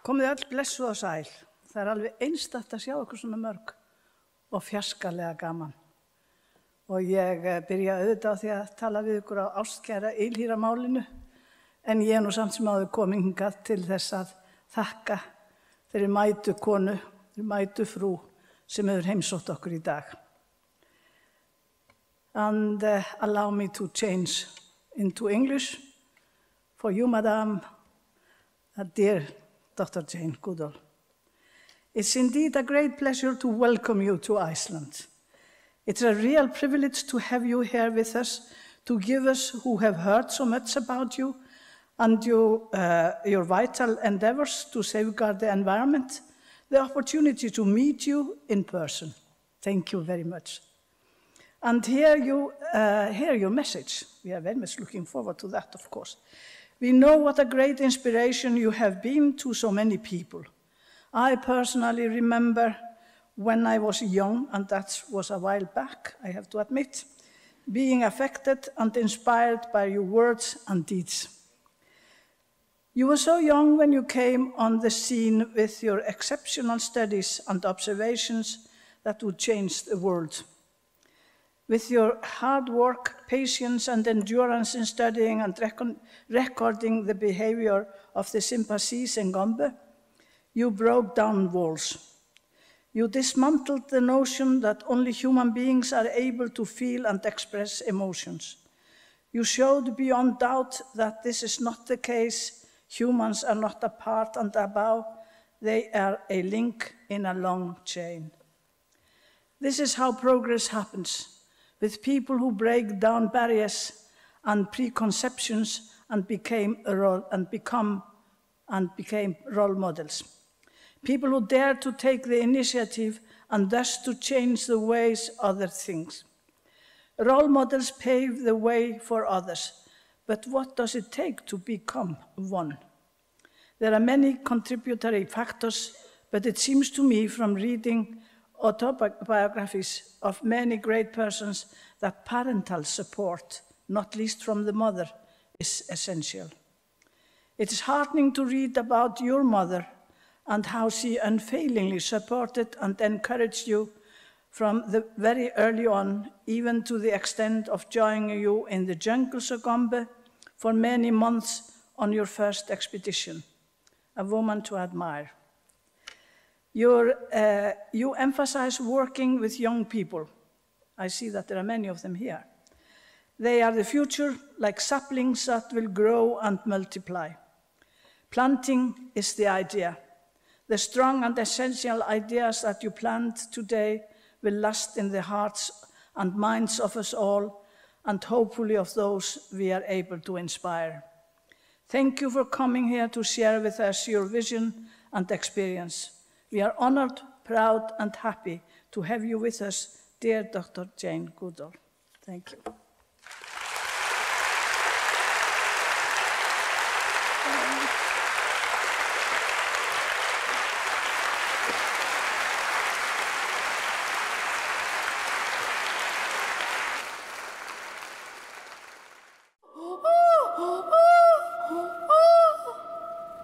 Komið öll blessuð og sæl. Það alveg einstakt að sjá ykkur svona mörg og fjarskalega gaman. Og ég byrja auðvitað á því að tala við ykkur á ástkæra ylhýramálinu, en ég nú samt sem áður komin hingað til þess að þakka þeirri mætu konu, þeirri mætu frú sem hefur heimsótt okkur í dag. And allow me to change into English for you, Madam, dear Dr. Jane Goodall. It's indeed a great pleasure to welcome you to Iceland. It's a real privilege to have you here with us, to give us who have heard so much about you and your vital endeavors to safeguard the environment, the opportunity to meet you in person. Thank you very much. And hear your message. We are very much looking forward to that, of course. We know what a great inspiration you have been to so many people. I personally remember when I was young, and that was a while back, I have to admit, being affected and inspired by your words and deeds. You were so young when you came on the scene with your exceptional studies and observations that would change the world. With your hard work, patience, and endurance in studying and recording the behavior of the chimpanzees in Gombe, you broke down walls. You dismantled the notion that only human beings are able to feel and express emotions. You showed beyond doubt that this is not the case. Humans are not apart and above. They are a link in a long chain. This is how progress happens, with people who break down barriers and preconceptions and became role models. People who dare to take the initiative and thus to change the ways others think. Role models pave the way for others, but what does it take to become one? There are many contributory factors, but it seems to me from reading autobiographies of many great persons that parental support, not least from the mother, is essential. It is heartening to read about your mother and how she unfailingly supported and encouraged you from the very early on, even to the extent of joining you in the jungles of Gombe for many months on your first expedition. A woman to admire. You emphasize working with young people. I see that there are many of them here. They are the future, like saplings that will grow and multiply. Planting is the idea. The strong and essential ideas that you plant today will last in the hearts and minds of us all, and hopefully of those we are able to inspire. Thank you for coming here to share with us your vision and experience. We are honored, proud, and happy to have you with us, dear Dr. Jane Goodall. Thank you.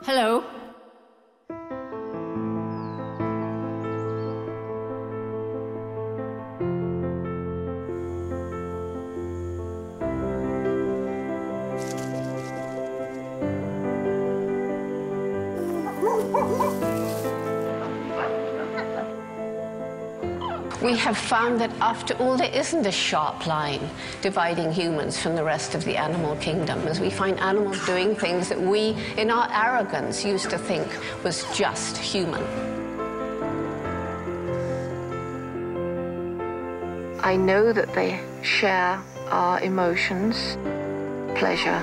Hello. We have found that after all, there isn't a sharp line dividing humans from the rest of the animal kingdom, as we find animals doing things that we, in our arrogance, used to think was just human. I know that they share our emotions, pleasure,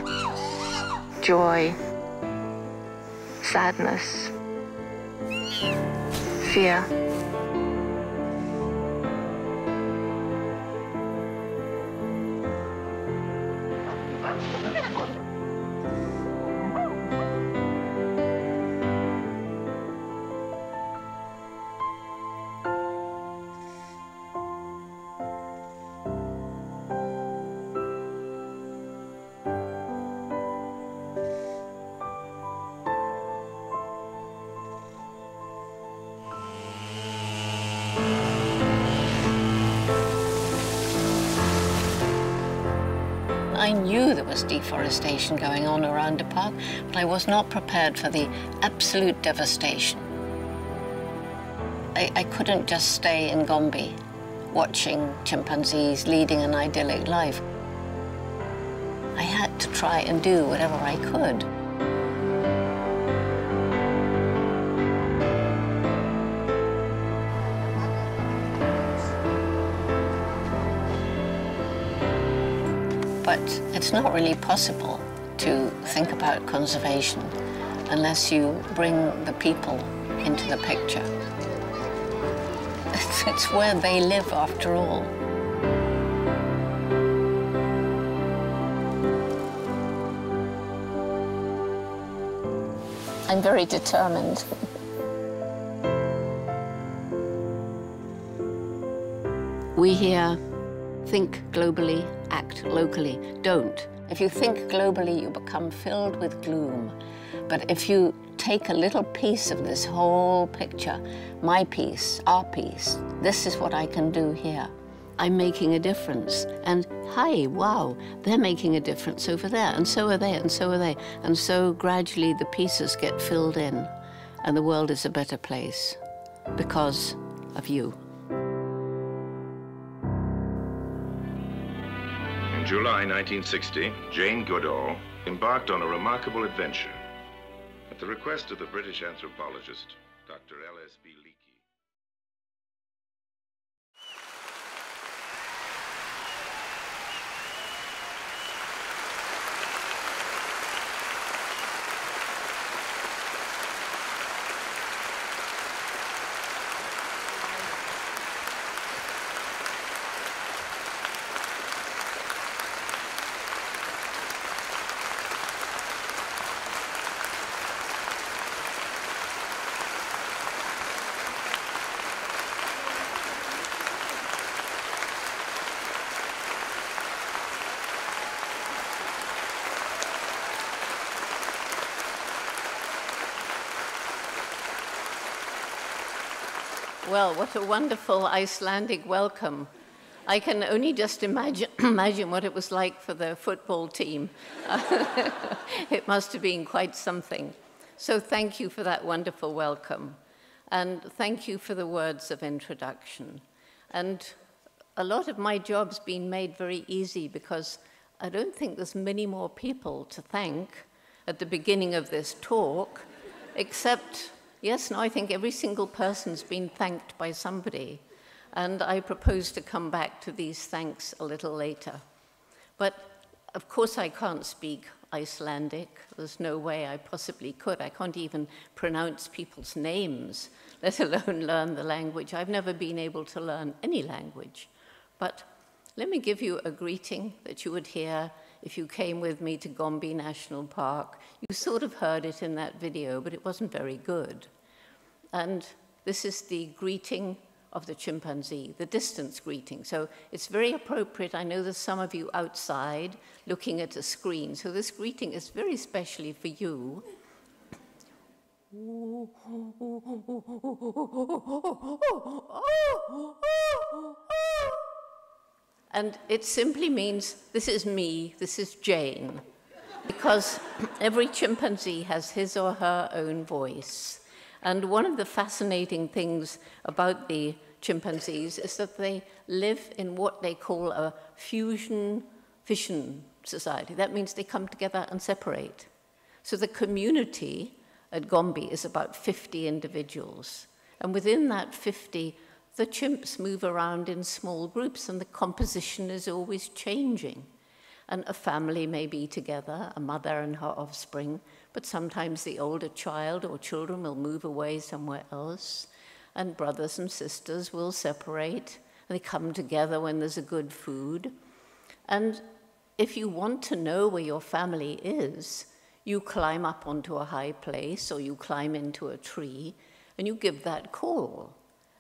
joy, sadness, fear. I knew there was deforestation going on around the park, but I was not prepared for the absolute devastation. I couldn't just stay in Gombe watching chimpanzees leading an idyllic life. I had to try and do whatever I could. But it's not really possible to think about conservation unless you bring the people into the picture. It's where they live, after all. I'm very determined. We here think globally, act locally. Don't. If you think globally, you become filled with gloom. But if you take a little piece of this whole picture, my piece, our piece, this is what I can do here. I'm making a difference. And hi, wow, they're making a difference over there, and so are they, and so are they. And so gradually the pieces get filled in, and the world is a better place because of you. In July 1960, Jane Goodall embarked on a remarkable adventure. At the request of the British anthropologist, Dr. L.S.B. Leakey. Well, what a wonderful Icelandic welcome. I can only just imagine what it was like for the football team. It must have been quite something. So thank you for that wonderful welcome. And thank you for the words of introduction. And a lot of my job's been made very easy because I don't think there's many more people to thank at the beginning of this talk, except, yes, no, I think every single person's been thanked by somebody. And I propose to come back to these thanks a little later. But of course I can't speak Icelandic. There's no way I possibly could. I can't even pronounce people's names, let alone learn the language. I've never been able to learn any language. But let me give you a greeting that you would hear if you came with me to Gombe National Park. You sort of heard it in that video, but it wasn't very good. And this is the greeting of the chimpanzee, the distance greeting. So it's very appropriate. I know there's some of you outside looking at a screen. So this greeting is very specially for you. And it simply means, this is me, this is Jane. Because every chimpanzee has his or her own voice. And one of the fascinating things about the chimpanzees is that they live in what they call a fusion-fission society. That means they come together and separate. So the community at Gombe is about 50 individuals. And within that 50, the chimps move around in small groups, and the composition is always changing. And a family may be together, a mother and her offspring, but sometimes the older child or children will move away somewhere else, and brothers and sisters will separate, and they come together when there's a good food. And if you want to know where your family is, you climb up onto a high place, or you climb into a tree, and you give that call.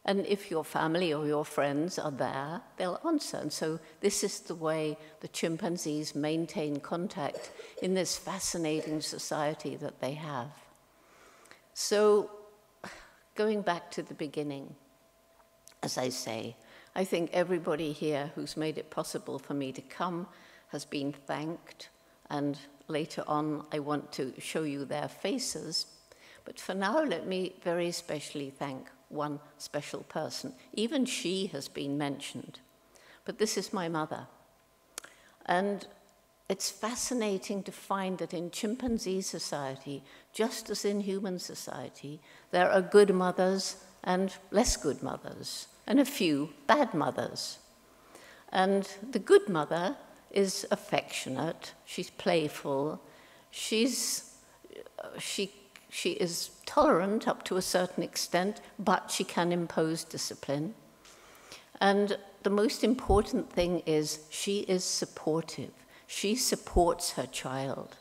And if your family or your friends are there, they'll answer. And so this is the way the chimpanzees maintain contact in this fascinating society that they have. So going back to the beginning, as I say, I think everybody here who's made it possible for me to come has been thanked, and later on I want to show you their faces. But for now, let me very specially thank one special person. Even she has been mentioned. But this is my mother. And it's fascinating to find that in chimpanzee society, just as in human society, there are good mothers and less good mothers, and a few bad mothers. And the good mother is affectionate, she's playful, she is tolerant up to a certain extent, but she can impose discipline. And the most important thing is she is supportive. She supports her child.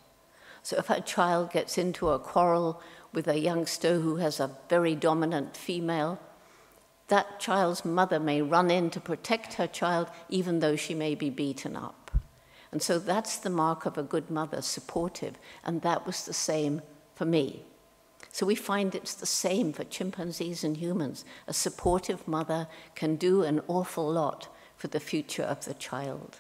So if her child gets into a quarrel with a youngster who has a very dominant female, that child's mother may run in to protect her child even though she may be beaten up. And so that's the mark of a good mother, supportive, and that was the same for me. So we find it's the same for chimpanzees and humans. A supportive mother can do an awful lot for the future of the child.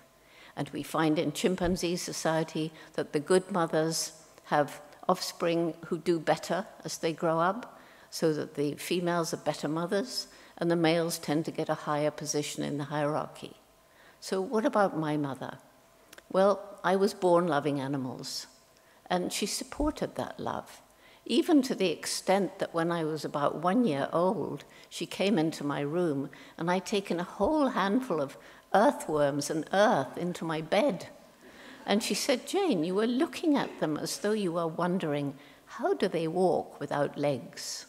And we find in chimpanzee society that the good mothers have offspring who do better as they grow up, so that the females are better mothers, and the males tend to get a higher position in the hierarchy. So what about my mother? Well, I was born loving animals, and she supported that love, even to the extent that when I was about 1 year old, she came into my room, and I'd taken a whole handful of earthworms and earth into my bed. And she said, "Jane, you were looking at them as though you were wondering, how do they walk without legs?"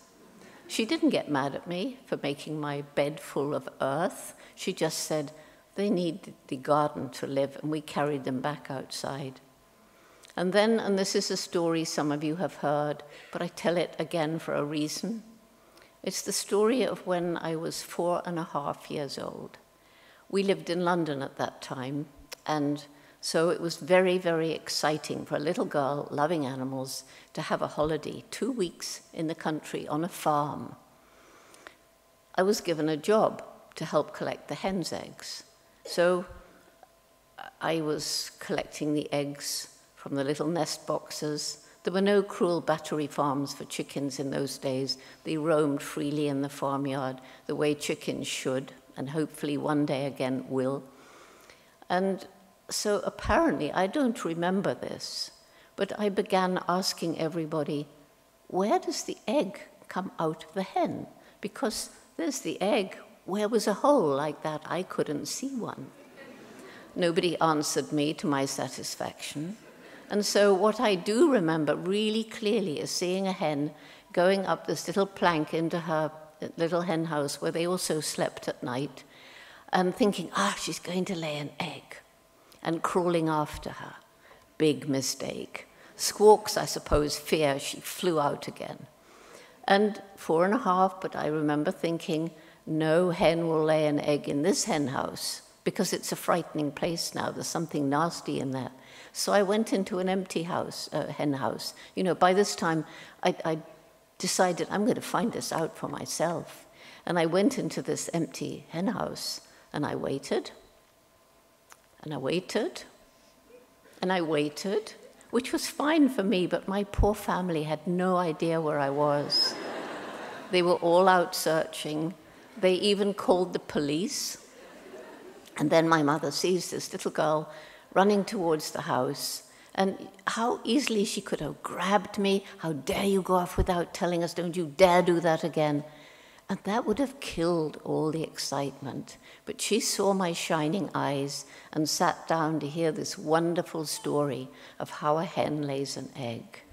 She didn't get mad at me for making my bed full of earth. She just said, they need the garden to live, and we carried them back outside. And then, and this is a story some of you have heard, but I tell it again for a reason. It's the story of when I was 4.5 years old. We lived in London at that time, and so it was very, very exciting for a little girl loving animals to have a holiday, 2 weeks in the country on a farm. I was given a job to help collect the hens' eggs. So I was collecting the eggs from the little nest boxes. There were no cruel battery farms for chickens in those days. They roamed freely in the farmyard the way chickens should, and hopefully one day again will. And so apparently, I don't remember this, but I began asking everybody, where does the egg come out of the hen? Because there's the egg. Where was a hole like that? I couldn't see one. Nobody answered me to my satisfaction. And so what I do remember really clearly is seeing a hen going up this little plank into her little hen house where they also slept at night, and thinking, she's going to lay an egg, and crawling after her. Big mistake. Squawks, I suppose, fear, she flew out again. And 4.5, but I remember thinking, no hen will lay an egg in this hen house, because it's a frightening place now. There's something nasty in there. So I went into an empty house, hen house. You know, by this time, I decided I'm going to find this out for myself. And I went into this empty hen house, and I waited, and I waited, and I waited, which was fine for me, but my poor family had no idea where I was. They were all out searching. They even called the police. And then my mother sees this little girl running towards the house, and how easily she could have grabbed me. How dare you go off without telling us? Don't you dare do that again. And that would have killed all the excitement. But she saw my shining eyes and sat down to hear this wonderful story of how a hen lays an egg.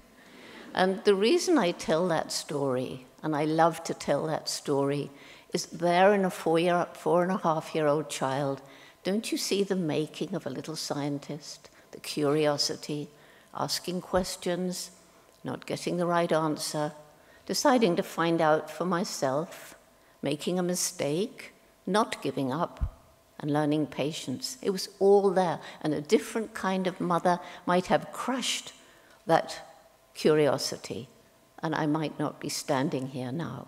And the reason I tell that story, and I love to tell that story, is there in a 4.5-year-old child. Don't you see the making of a little scientist? The curiosity, asking questions, not getting the right answer, deciding to find out for myself, making a mistake, not giving up, and learning patience. It was all there, and a different kind of mother might have crushed that curiosity, and I might not be standing here now.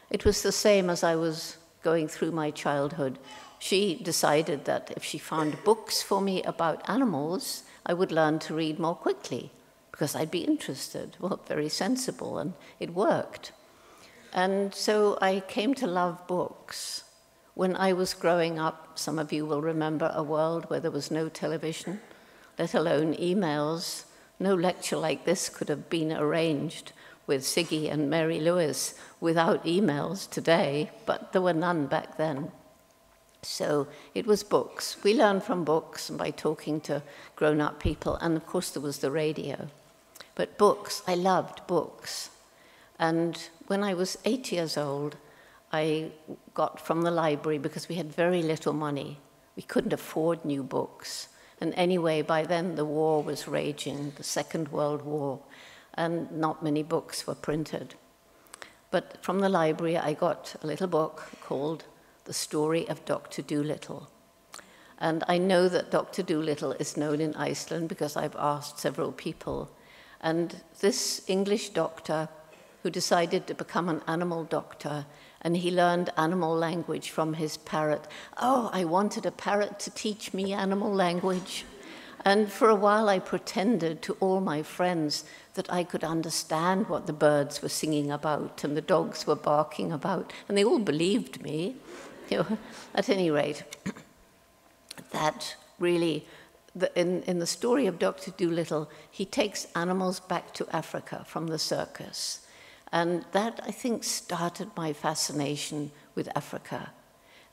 It was the same as I was going through my childhood, she decided that if she found books for me about animals, I would learn to read more quickly because I'd be interested. Well, very sensible, and it worked. And so I came to love books. When I was growing up, some of you will remember a world where there was no television, let alone emails. No lecture like this could have been arranged with Siggy and Mary Lewis without emails today, but there were none back then. So it was books. We learned from books and by talking to grown-up people, and of course there was the radio. But books, I loved books. And when I was 8 years old, I got from the library, because we had very little money. We couldn't afford new books. And anyway, by then the war was raging, the Second World War, and not many books were printed. But from the library, I got a little book called The Story of Dr. Dolittle. And I know that Dr. Dolittle is known in Iceland because I've asked several people. And this English doctor who decided to become an animal doctor, and he learned animal language from his parrot. Oh, I wanted a parrot to teach me animal language. And for a while I pretended to all my friends that I could understand what the birds were singing about and the dogs were barking about, and they all believed me. You know, at any rate, that really, in the story of Dr. Dolittle, he takes animals back to Africa from the circus. And that, I think, started my fascination with Africa.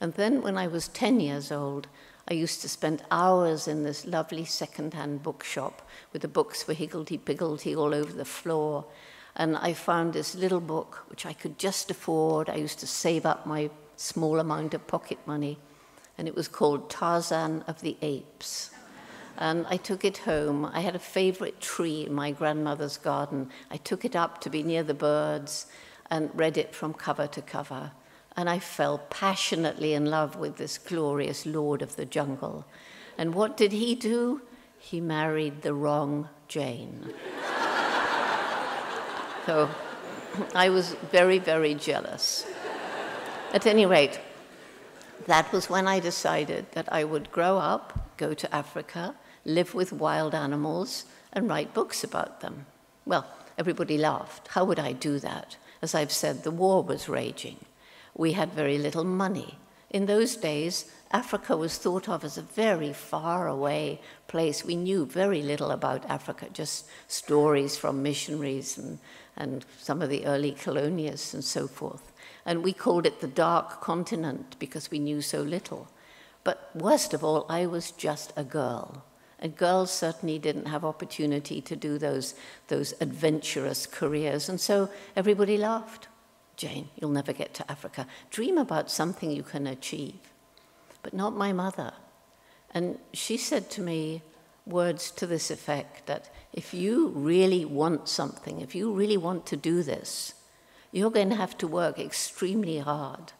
And then when I was 10 years old, I used to spend hours in this lovely second-hand bookshop with the books for higgledy-piggledy all over the floor. And I found this little book, which I could just afford. I used to save up my small amount of pocket money. And it was called Tarzan of the Apes. And I took it home. I had a favorite tree in my grandmother's garden. I took it up to be near the birds and read it from cover to cover. And I fell passionately in love with this glorious lord of the jungle. And what did he do? He married the wrong Jane. So I was very, very jealous. At any rate, that was when I decided that I would grow up, go to Africa, live with wild animals, and write books about them. Well, everybody laughed. How would I do that? As I've said, the war was raging. We had very little money. In those days, Africa was thought of as a very far away place. We knew very little about Africa, just stories from missionaries and some of the early colonialists and so forth. And we called it the Dark Continent because we knew so little. But worst of all, I was just a girl. And girls certainly didn't have opportunity to do those adventurous careers. And so everybody laughed. Jane, you'll never get to Africa. Dream about something you can achieve. But not my mother. And she said to me words to this effect, that if you really want something, if you really want to do this, you're going to have to work extremely hard.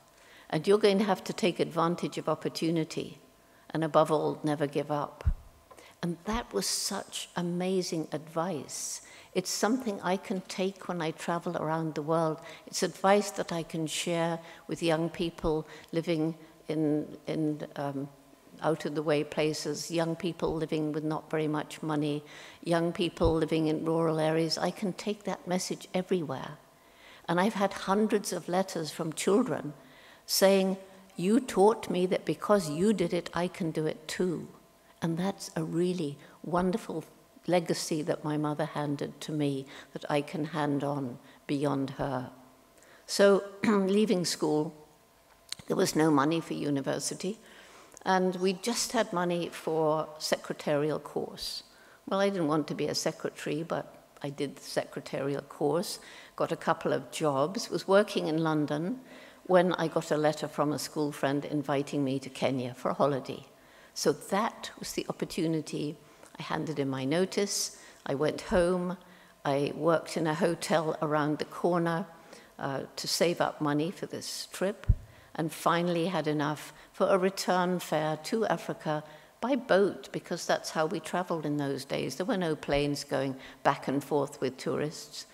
And you're going to have to take advantage of opportunity. And above all, never give up. And that was such amazing advice. It's something I can take when I travel around the world. It's advice that I can share with young people living in out-of-the-way places, young people living with not very much money, young people living in rural areas. I can take that message everywhere. And I've had hundreds of letters from children saying, you taught me that because you did it, I can do it too. And that's a really wonderful legacy that my mother handed to me that I can hand on beyond her. So leaving school, there was no money for university, and we just had money for secretarial course. Well, I didn't want to be a secretary, but I did the secretarial course, got a couple of jobs, was working in London when I got a letter from a school friend inviting me to Kenya for a holiday. So that was the opportunity. I handed in my notice, I went home, I worked in a hotel around the corner to save up money for this trip, and finally had enough for a return fare to Africa by boat, because that's how we traveled in those days. There were no planes going back and forth with tourists.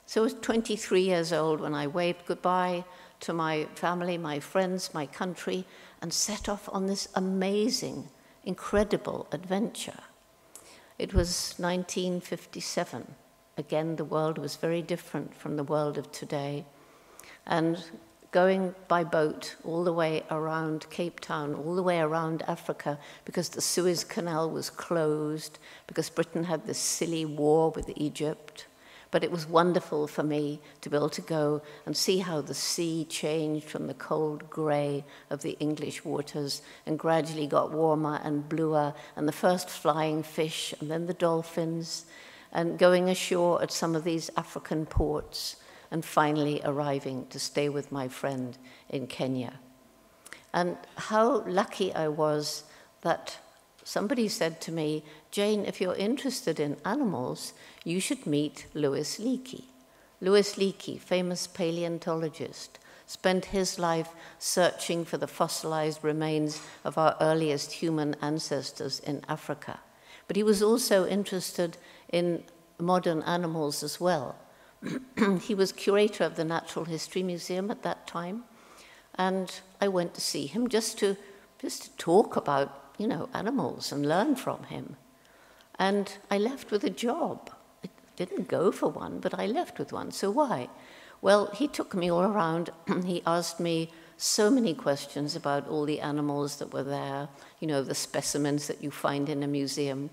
So I was 23 years old when I waved goodbye to my family, my friends, my country, and set off on this amazing, incredible adventure. It was 1957. Again, the world was very different from the world of today. And going by boat all the way around Cape Town, all the way around Africa, because the Suez Canal was closed, because Britain had this silly war with Egypt. But it was wonderful for me to be able to go and see how the sea changed from the cold grey of the English waters and gradually got warmer and bluer, and the first flying fish, and then the dolphins, and going ashore at some of these African ports, and finally arriving to stay with my friend in Kenya. And how lucky I was that somebody said to me, Jane, if you're interested in animals, you should meet Louis Leakey. Louis Leakey, famous paleontologist, spent his life searching for the fossilized remains of our earliest human ancestors in Africa. But he was also interested in modern animals as well. He was curator of the Natural History Museum at that time, and I went to see him just to talk about, animals and learn from him. And I left with a job. I didn't go for one, but I left with one. So why? Well, he took me all around. He asked me so many questions about all the animals that were there, the specimens that you find in a museum.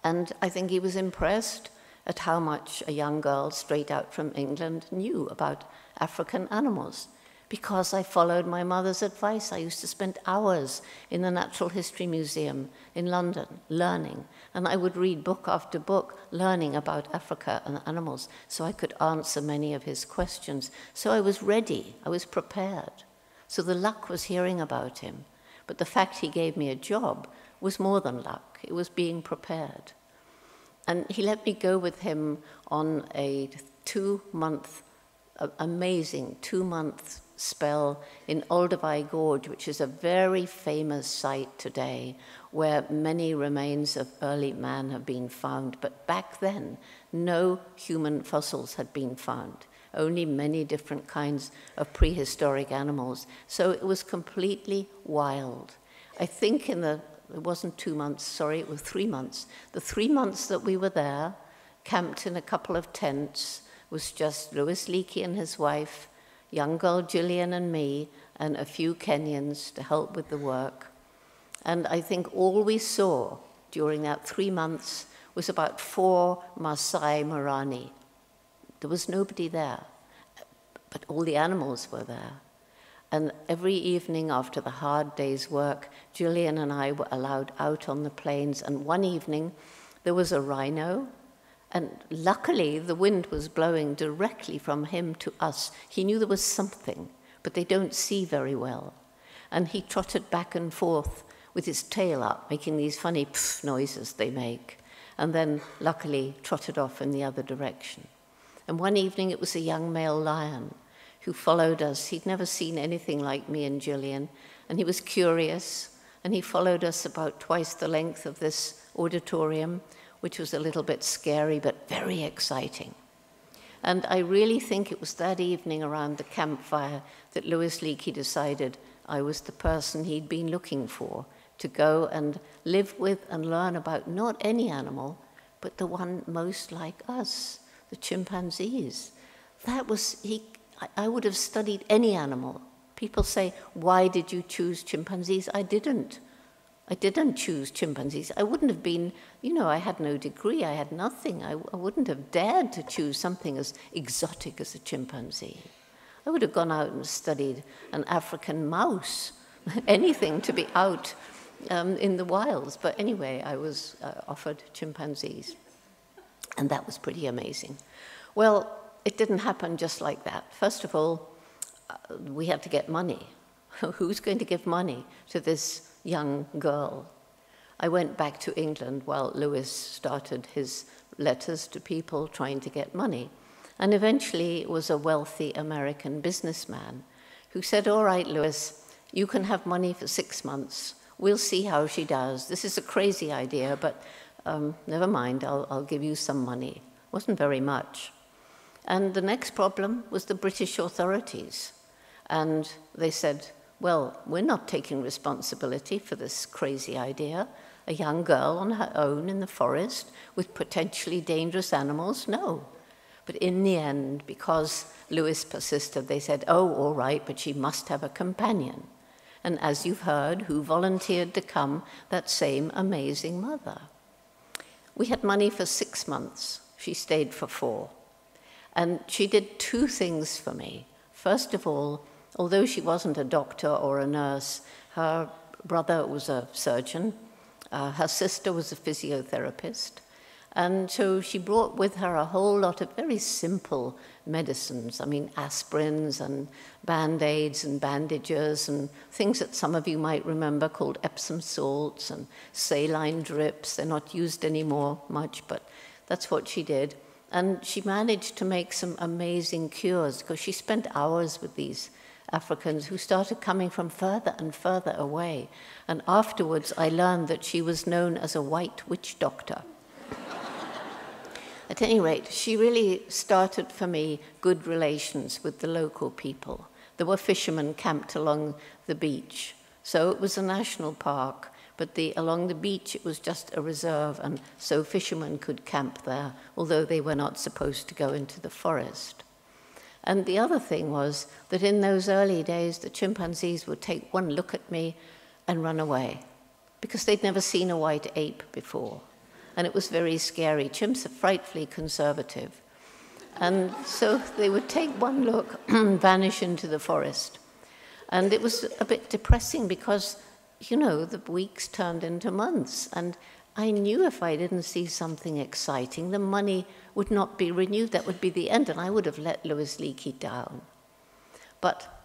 And I think he was impressed at how much a young girl straight out from England knew about African animals. Because I followed my mother's advice, I used to spend hours in the Natural History Museum in London learning, and I would read book after book learning about Africa and animals so I could answer many of his questions. So I was ready, I was prepared. So the luck was hearing about him, but the fact he gave me a job was more than luck, it was being prepared. And he let me go with him on a 2-month, amazing 2-month spell in Olduvai Gorge, which is a very famous site today where many remains of early man have been found. But back then, no human fossils had been found, only many different kinds of prehistoric animals. So it was completely wild. I think it wasn't 2 months, sorry, it was 3 months. The 3 months that we were there, camped in a couple of tents, was just Louis Leakey and his wife, young girl Gillian and me, and a few Kenyans to help with the work. And I think all we saw during that 3 months was about 4 Maasai Marani. There was nobody there, but all the animals were there. And every evening after the hard day's work, Gillian and I were allowed out on the plains. And one evening, there was a rhino. And luckily, the wind was blowing directly from him to us. He knew there was something, but they don't see very well. And he trotted back and forth with his tail up, making these funny pff noises they make. And then, luckily, trotted off in the other direction. And one evening, it was a young male lion who followed us. He'd never seen anything like me and Gillian, and he was curious, and he followed us about twice the length of this auditorium, which was a little bit scary, but very exciting. And I really think it was that evening around the campfire that Louis Leakey decided I was the person he'd been looking for, to go and live with and learn about not any animal, but the one most like us, the chimpanzees. I would have studied any animal. People say, why did you choose chimpanzees? I didn't choose chimpanzees. I wouldn't have been, I had no degree, I had nothing. I wouldn't have dared to choose something as exotic as a chimpanzee. I would have gone out and studied an African mouse, anything to be out in the wilds. But anyway, I was offered chimpanzees, and that was pretty amazing. Well, it didn't happen just like that. First of all, we had to get money. Who's going to give money to this young girl? I went back to England while Louis started his letters to people trying to get money. And eventually it was a wealthy American businessman who said, all right, Louis, you can have money for 6 months. We'll see how she does. This is a crazy idea, but never mind, I'll give you some money. It wasn't very much. And the next problem was the British authorities. And they said, well, we're not taking responsibility for this crazy idea. A young girl on her own in the forest with potentially dangerous animals, no. But in the end, because Lewis persisted, they said, oh, all right, but she must have a companion. And as you've heard, who volunteered to come? That same amazing mother. We had money for 6 months. She stayed for 4. And she did 2 things for me. First of all, although she wasn't a doctor or a nurse, her brother was a surgeon, her sister was a physiotherapist, and so she brought with her a whole lot of very simple medicines. I mean, aspirins and Band-Aids and bandages and things that some of you might remember called Epsom salts and saline drips. They're not used anymore much, but that's what she did. And she managed to make some amazing cures because she spent hours with these Africans who started coming from further and further away. And afterwards, I learned that she was known as a white witch doctor. At any rate, she really started for me good relations with the local people. There were fishermen camped along the beach. So it was a national park, but along the beach it was just a reserve, and so fishermen could camp there, although they were not supposed to go into the forest. And the other thing was that in those early days, the chimpanzees would take one look at me and run away, because they'd never seen a white ape before. And it was very scary. Chimps are frightfully conservative. And so they would take one look and vanish into the forest. And it was a bit depressing because, you know, the weeks turned into months. And I knew if I didn't see something exciting, the money would not be renewed. That would be the end, and I would have let Louis Leakey down. But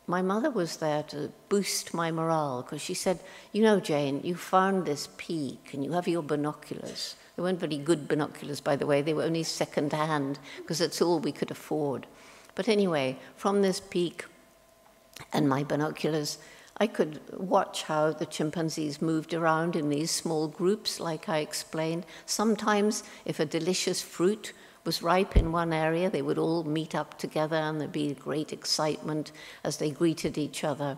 my mother was there to boost my morale, because she said, you know, Jane, you found this peak, and you have your binoculars. They weren't very good binoculars, by the way. They were only second-hand, because that's all we could afford. But anyway, from this peak and my binoculars, I could watch how the chimpanzees moved around in these small groups, like I explained. Sometimes, if a delicious fruit was ripe in one area, they would all meet up together and there'd be great excitement as they greeted each other.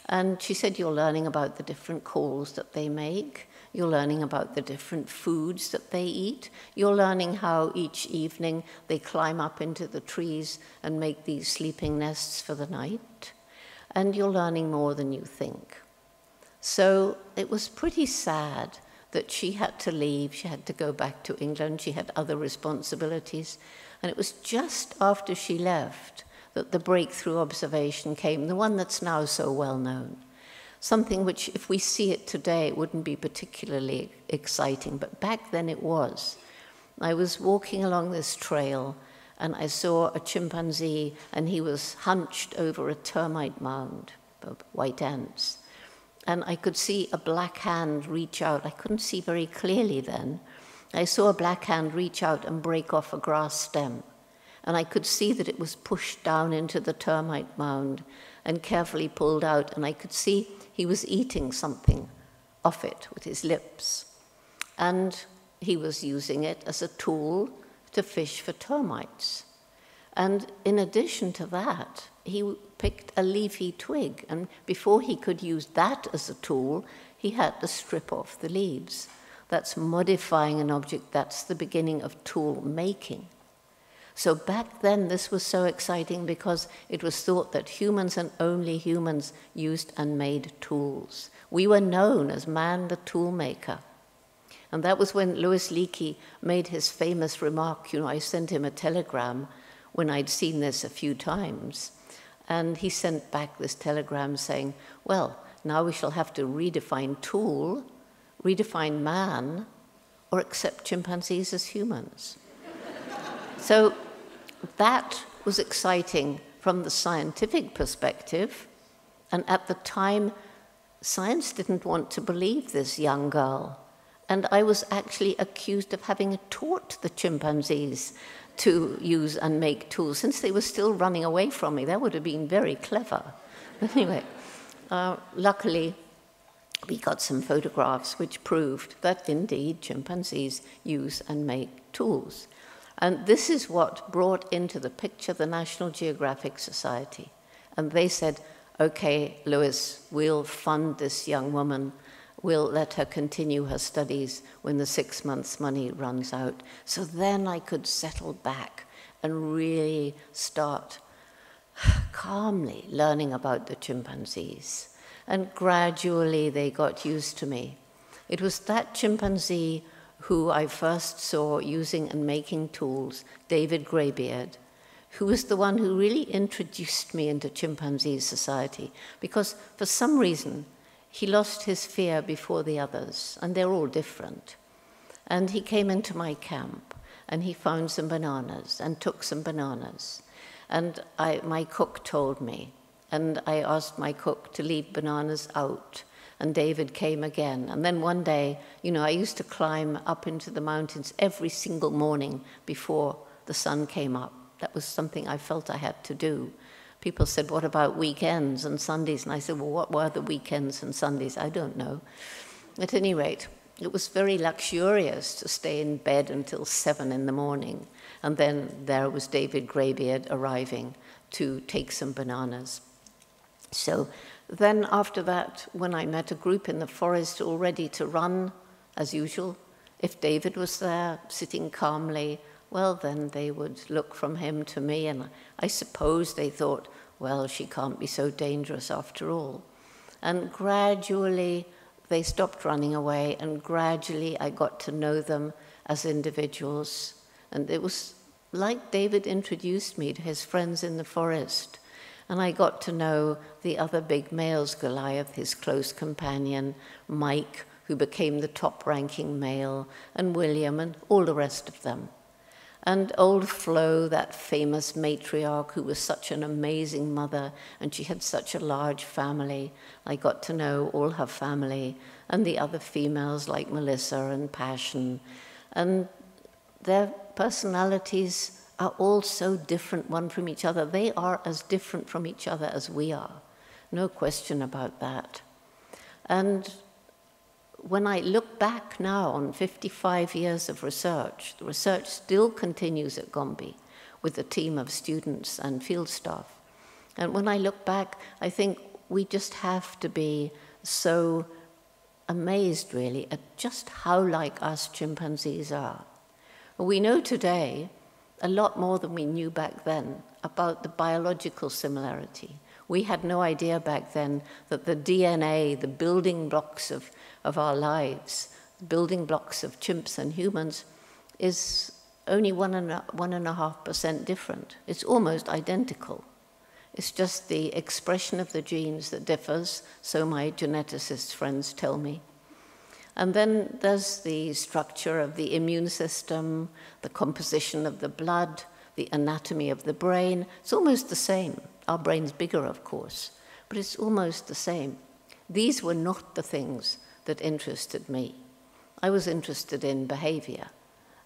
And she said, you're learning about the different calls that they make. You're learning about the different foods that they eat. You're learning how each evening they climb up into the trees and make these sleeping nests for the night. And you're learning more than you think. So it was pretty sad that she had to leave. She had to go back to England. She had other responsibilities. And it was just after she left that the breakthrough observation came, the one that's now so well known. Something which, if we see it today, it wouldn't be particularly exciting, but back then it was. I was walking along this trail, and I saw a chimpanzee, and he was hunched over a termite mound of white ants. And I could see a black hand reach out. I couldn't see very clearly then. I saw a black hand reach out and break off a grass stem. And I could see that it was pushed down into the termite mound and carefully pulled out. And I could see he was eating something off it with his lips. And he was using it as a tool to fish for termites. And in addition to that, he picked a leafy twig, and before he could use that as a tool, he had to strip off the leaves. That's modifying an object. That's the beginning of tool making. So back then, this was so exciting because it was thought that humans and only humans used and made tools. We were known as man the tool maker. And that was when Louis Leakey made his famous remark. You know, I sent him a telegram when I'd seen this a few times. And he sent back this telegram saying, well, now we shall have to redefine tool, redefine man, or accept chimpanzees as humans. So that was exciting from the scientific perspective. And at the time, science didn't want to believe this young girl. And I was actually accused of having taught the chimpanzees to use and make tools, since they were still running away from me. That would have been very clever. Anyway, luckily, we got some photographs which proved that indeed chimpanzees use and make tools. And this is what brought into the picture the National Geographic Society. And they said, okay, Lewis, we'll fund this young woman. We'll let her continue her studies when the 6 months' money runs out. So then I could settle back and really start calmly learning about the chimpanzees. And gradually they got used to me. It was that chimpanzee who I first saw using and making tools, David Greybeard, who was the one who really introduced me into chimpanzee society, because for some reason he lost his fear before the others, and they're all different. And he came into my camp, and he found some bananas and took some bananas. And my cook told me, and I asked my cook to leave bananas out, and David came again. And then one day, you know, I used to climb up into the mountains every single morning before the sun came up. That was something I felt I had to do. People said, what about weekends and Sundays? And I said, well, what were the weekends and Sundays? I don't know. At any rate, it was very luxurious to stay in bed until 7 in the morning. And then there was David Greybeard arriving to take some bananas. So then after that, when I met a group in the forest all ready to run, as usual, if David was there sitting calmly, well, then they would look from him to me, and I suppose they thought, well, she can't be so dangerous after all. And gradually they stopped running away, and gradually I got to know them as individuals. And it was like David introduced me to his friends in the forest. And I got to know the other big males, Goliath, his close companion, Mike, who became the top-ranking male, and William, and all the rest of them. And old Flo, that famous matriarch who was such an amazing mother, and she had such a large family. I got to know all her family, and the other females like Melissa and Passion. And their personalities are all so different one from each other. They are as different from each other as we are. No question about that. And when I look back now on 55 years of research, the research still continues at Gombe with a team of students and field staff. And when I look back, I think we just have to be so amazed, really, at just how like us chimpanzees are. We know today a lot more than we knew back then about the biological similarity. We had no idea back then that the DNA, the building blocks of our lives, the building blocks of chimps and humans, is only 1.5% different. It's almost identical. It's just the expression of the genes that differs, so my geneticist friends tell me. And then there's the structure of the immune system, the composition of the blood, the anatomy of the brain. It's almost the same. Our brain's bigger, of course, but it's almost the same. These were not the things that interested me. I was interested in behavior.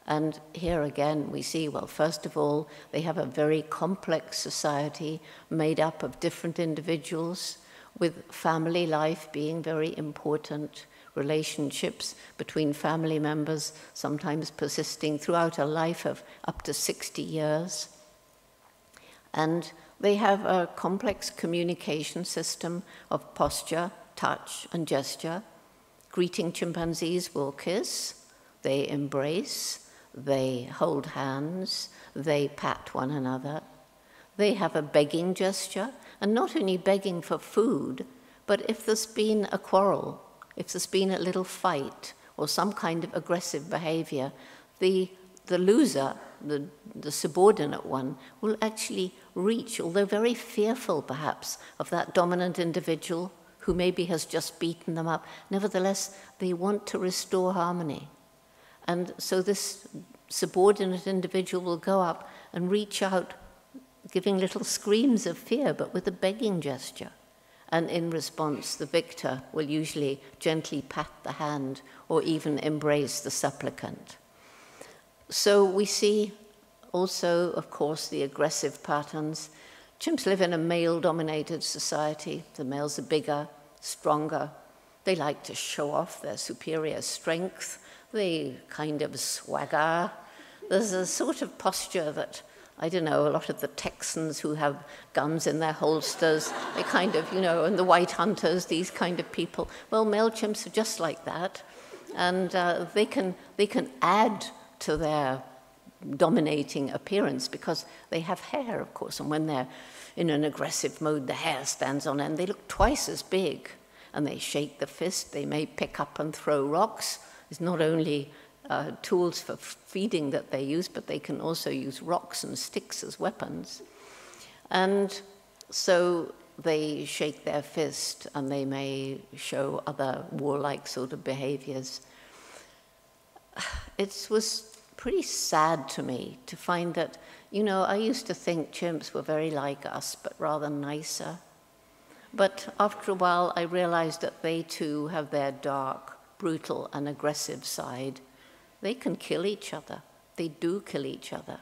And here again we see, well, first of all, they have a very complex society made up of different individuals, with family life being very important, relationships between family members sometimes persisting throughout a life of up to 60 years. And they have a complex communication system of posture, touch, and gesture. Greeting chimpanzees will kiss, they embrace, they hold hands, they pat one another. They have a begging gesture, and not only begging for food, but if there's been a quarrel, if there's been a little fight or some kind of aggressive behavior, the loser, the subordinate one, will actually reach, although very fearful perhaps of that dominant individual who maybe has just beaten them up. Nevertheless, they want to restore harmony. And so this subordinate individual will go up and reach out, giving little screams of fear, but with a begging gesture. And in response, the victor will usually gently pat the hand or even embrace the supplicant. So we see also, of course, the aggressive patterns. Chimps live in a male-dominated society. The males are bigger, stronger. They like to show off their superior strength. They kind of swagger. there's a sort of posture that, I don't know, a lot of the Texans who have guns in their holsters, they kind of, and the white hunters, these kind of people. Well, male chimps are just like that, and they can add to their dominating appearance because they have hair, of course, and when they're in an aggressive mode, the hair stands on end. They look twice as big, and they shake the fist. They may pick up and throw rocks. It's not only tools for feeding that they use, but they can also use rocks and sticks as weapons. And so they shake their fist, and they may show other warlike sort of behaviors. It was pretty sad to me to find that, I used to think chimps were very like us, but rather nicer. But after a while, I realized that they too have their dark, brutal, and aggressive side. They can kill each other. They do kill each other.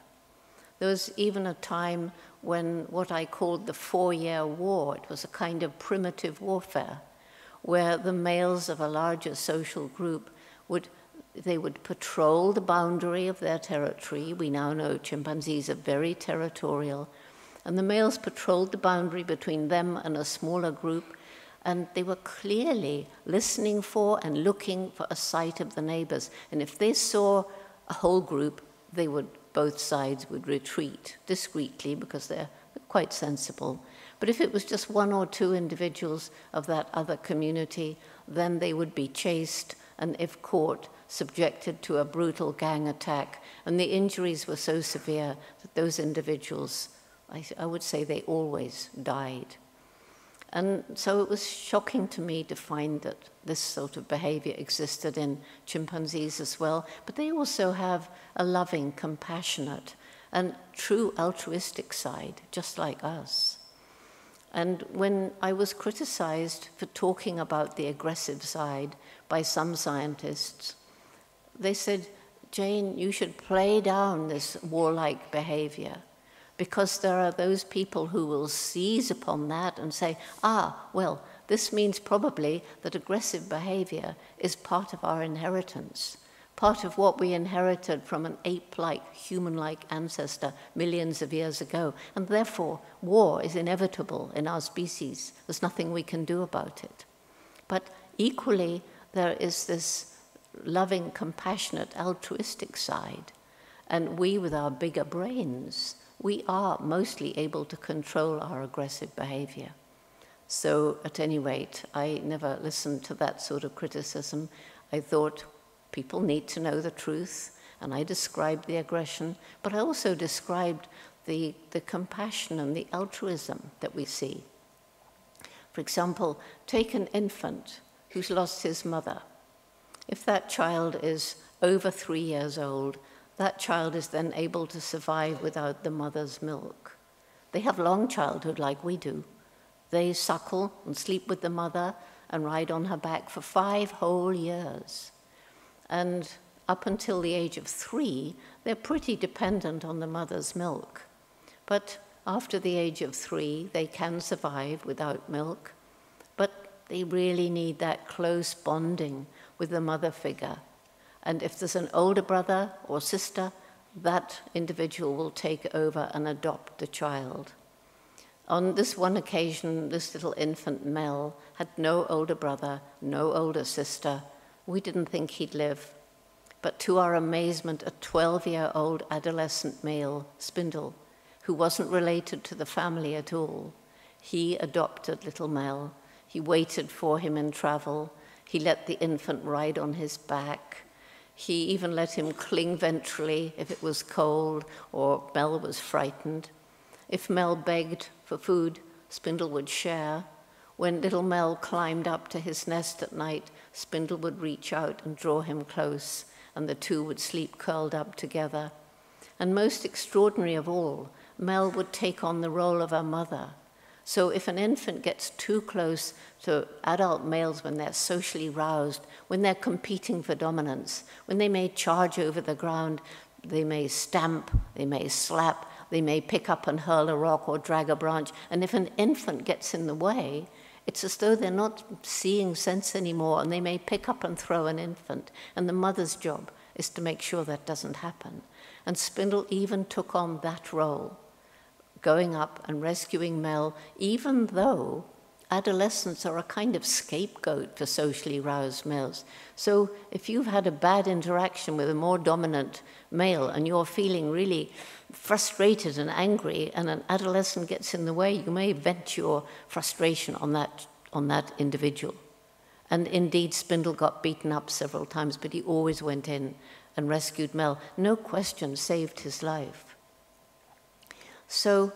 There was even a time when what I called the 4-year war, it was a kind of primitive warfare, where the males of a larger social group would patrol the boundary of their territory. We now know chimpanzees are very territorial. And the males patrolled the boundary between them and a smaller group, and they were clearly listening for and looking for a sight of the neighbors. And if they saw a whole group, both sides would retreat discreetly because they're quite sensible. But if it was just 1 or 2 individuals of that other community, then they would be chased and, if caught, subjected to a brutal gang attack. And the injuries were so severe that those individuals, I would say, they always died. And so it was shocking to me to find that this sort of behavior existed in chimpanzees as well. But they also have a loving, compassionate, and true altruistic side, just like us. And when I was criticized for talking about the aggressive side by some scientists, they said, "Jane, you should play down this warlike behavior, because there are those people who will seize upon that and say, well, this means probably that aggressive behavior is part of our inheritance, part of what we inherited from an ape-like, human-like ancestor millions of years ago, and therefore war is inevitable in our species. There's nothing we can do about it." But equally, there is this loving, compassionate, altruistic side, and we, with our bigger brains, we are mostly able to control our aggressive behavior. So at any rate, I never listened to that sort of criticism. I thought people need to know the truth, and I described the aggression, but I also described the compassion and the altruism that we see. For example, take an infant who's lost his mother. If that child is over 3 years old, that child is then able to survive without the mother's milk. They have long childhood like we do. They suckle and sleep with the mother and ride on her back for 5 whole years. And up until the age of 3, they're pretty dependent on the mother's milk. But after the age of 3, they can survive without milk, but they really need that close bonding with the mother figure. And if there's an older brother or sister, that individual will take over and adopt the child. On this one occasion, this little infant Mel had no older brother, no older sister. We didn't think he'd live. But to our amazement, a 12-year-old adolescent male, Spindle, who wasn't related to the family at all, he adopted little Mel. He waited for him in travel. He let the infant ride on his back. He even let him cling ventrally if it was cold or Mel was frightened. If Mel begged for food, Spindle would share. When little Mel climbed up to his nest at night, Spindle would reach out and draw him close, and the two would sleep curled up together. And most extraordinary of all, Mel would take on the role of a mother. So if an infant gets too close to adult males when they're socially roused, when they're competing for dominance, when they may charge over the ground, they may stamp, they may slap, they may pick up and hurl a rock or drag a branch, and if an infant gets in the way, it's as though they're not seeing sense anymore, and they may pick up and throw an infant, and the mother's job is to make sure that doesn't happen. And Spindle even took on that role, going up and rescuing Mel, even though adolescents are a kind of scapegoat for socially roused males. So if you've had a bad interaction with a more dominant male and you're feeling really frustrated and angry and an adolescent gets in the way, you may vent your frustration on that individual. And indeed, Spindle got beaten up several times, but he always went in and rescued Mel. No question, saved his life. So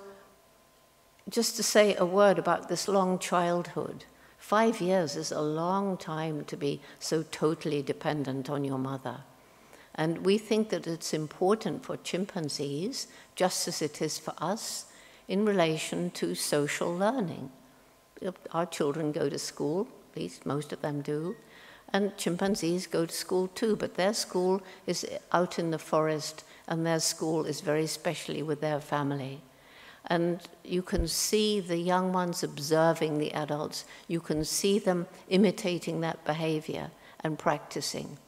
just to say a word about this long childhood, 5 years is a long time to be so totally dependent on your mother. And we think that it's important for chimpanzees, just as it is for us, in relation to social learning. Our children go to school, at least most of them do, and chimpanzees go to school too, but their school is out in the forest, and their school is very specially with their family. And you can see the young ones observing the adults. You can see them imitating that behavior and practicing.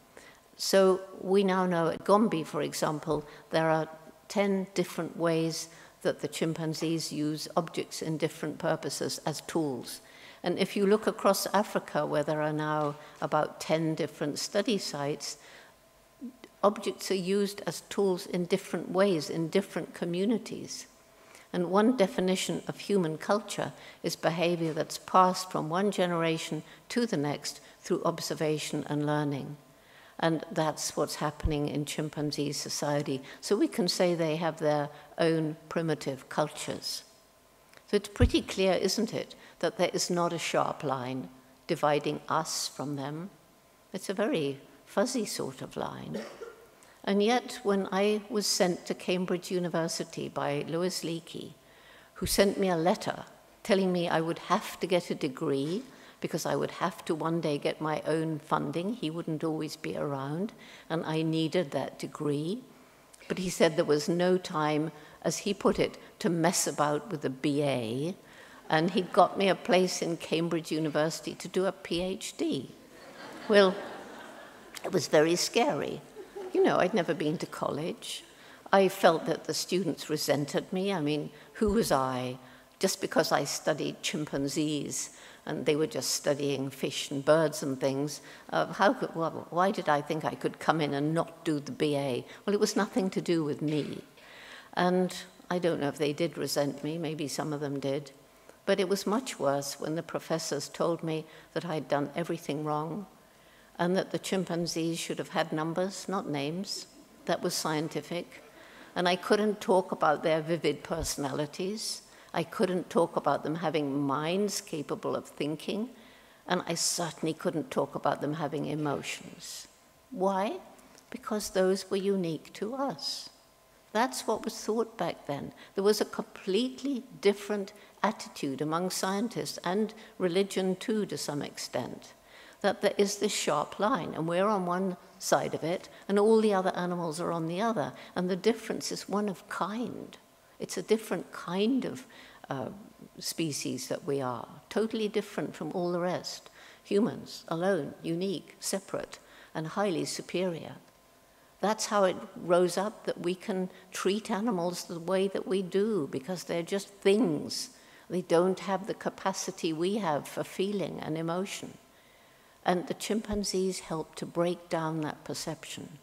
So we now know at Gombe, for example, there are 10 different ways that the chimpanzees use objects in different purposes as tools. And if you look across Africa, where there are now about 10 different study sites, objects are used as tools in different ways in different communities. And one definition of human culture is behavior that's passed from one generation to the next through observation and learning. And that's what's happening in chimpanzee society. So we can say they have their own primitive cultures. So it's pretty clear, isn't it, that there is not a sharp line dividing us from them. It's a very fuzzy sort of line. And yet, when I was sent to Cambridge University by Louis Leakey, who sent me a letter telling me I would have to get a degree because I would have to one day get my own funding. He wouldn't always be around, and I needed that degree. But he said there was no time, as he put it, to mess about with a BA, and he got me a place in Cambridge University to do a PhD. Well, it was very scary. You know, I'd never been to college. I felt that the students resented me. I mean, who was I? Just because I studied chimpanzees and they were just studying fish and birds and things, why did I think I could come in and not do the BA? Well, it was nothing to do with me. And I don't know if they did resent me, maybe some of them did. But it was much worse when the professors told me that I'd done everything wrong, and that the chimpanzees should have had numbers, not names. That was scientific. And I couldn't talk about their vivid personalities. I couldn't talk about them having minds capable of thinking. And I certainly couldn't talk about them having emotions. Why? Because those were unique to us. That's what was thought back then. There was a completely different attitude among scientists and religion too, to some extent, that there is this sharp line, and we're on one side of it, and all the other animals are on the other, and the difference is one of kind. It's a different kind of species that we are, totally different from all the rest. Humans, alone, unique, separate, and highly superior. That's how it rose up that we can treat animals the way that we do, because they're just things. They don't have the capacity we have for feeling and emotion. And the chimpanzees helped to break down that perception.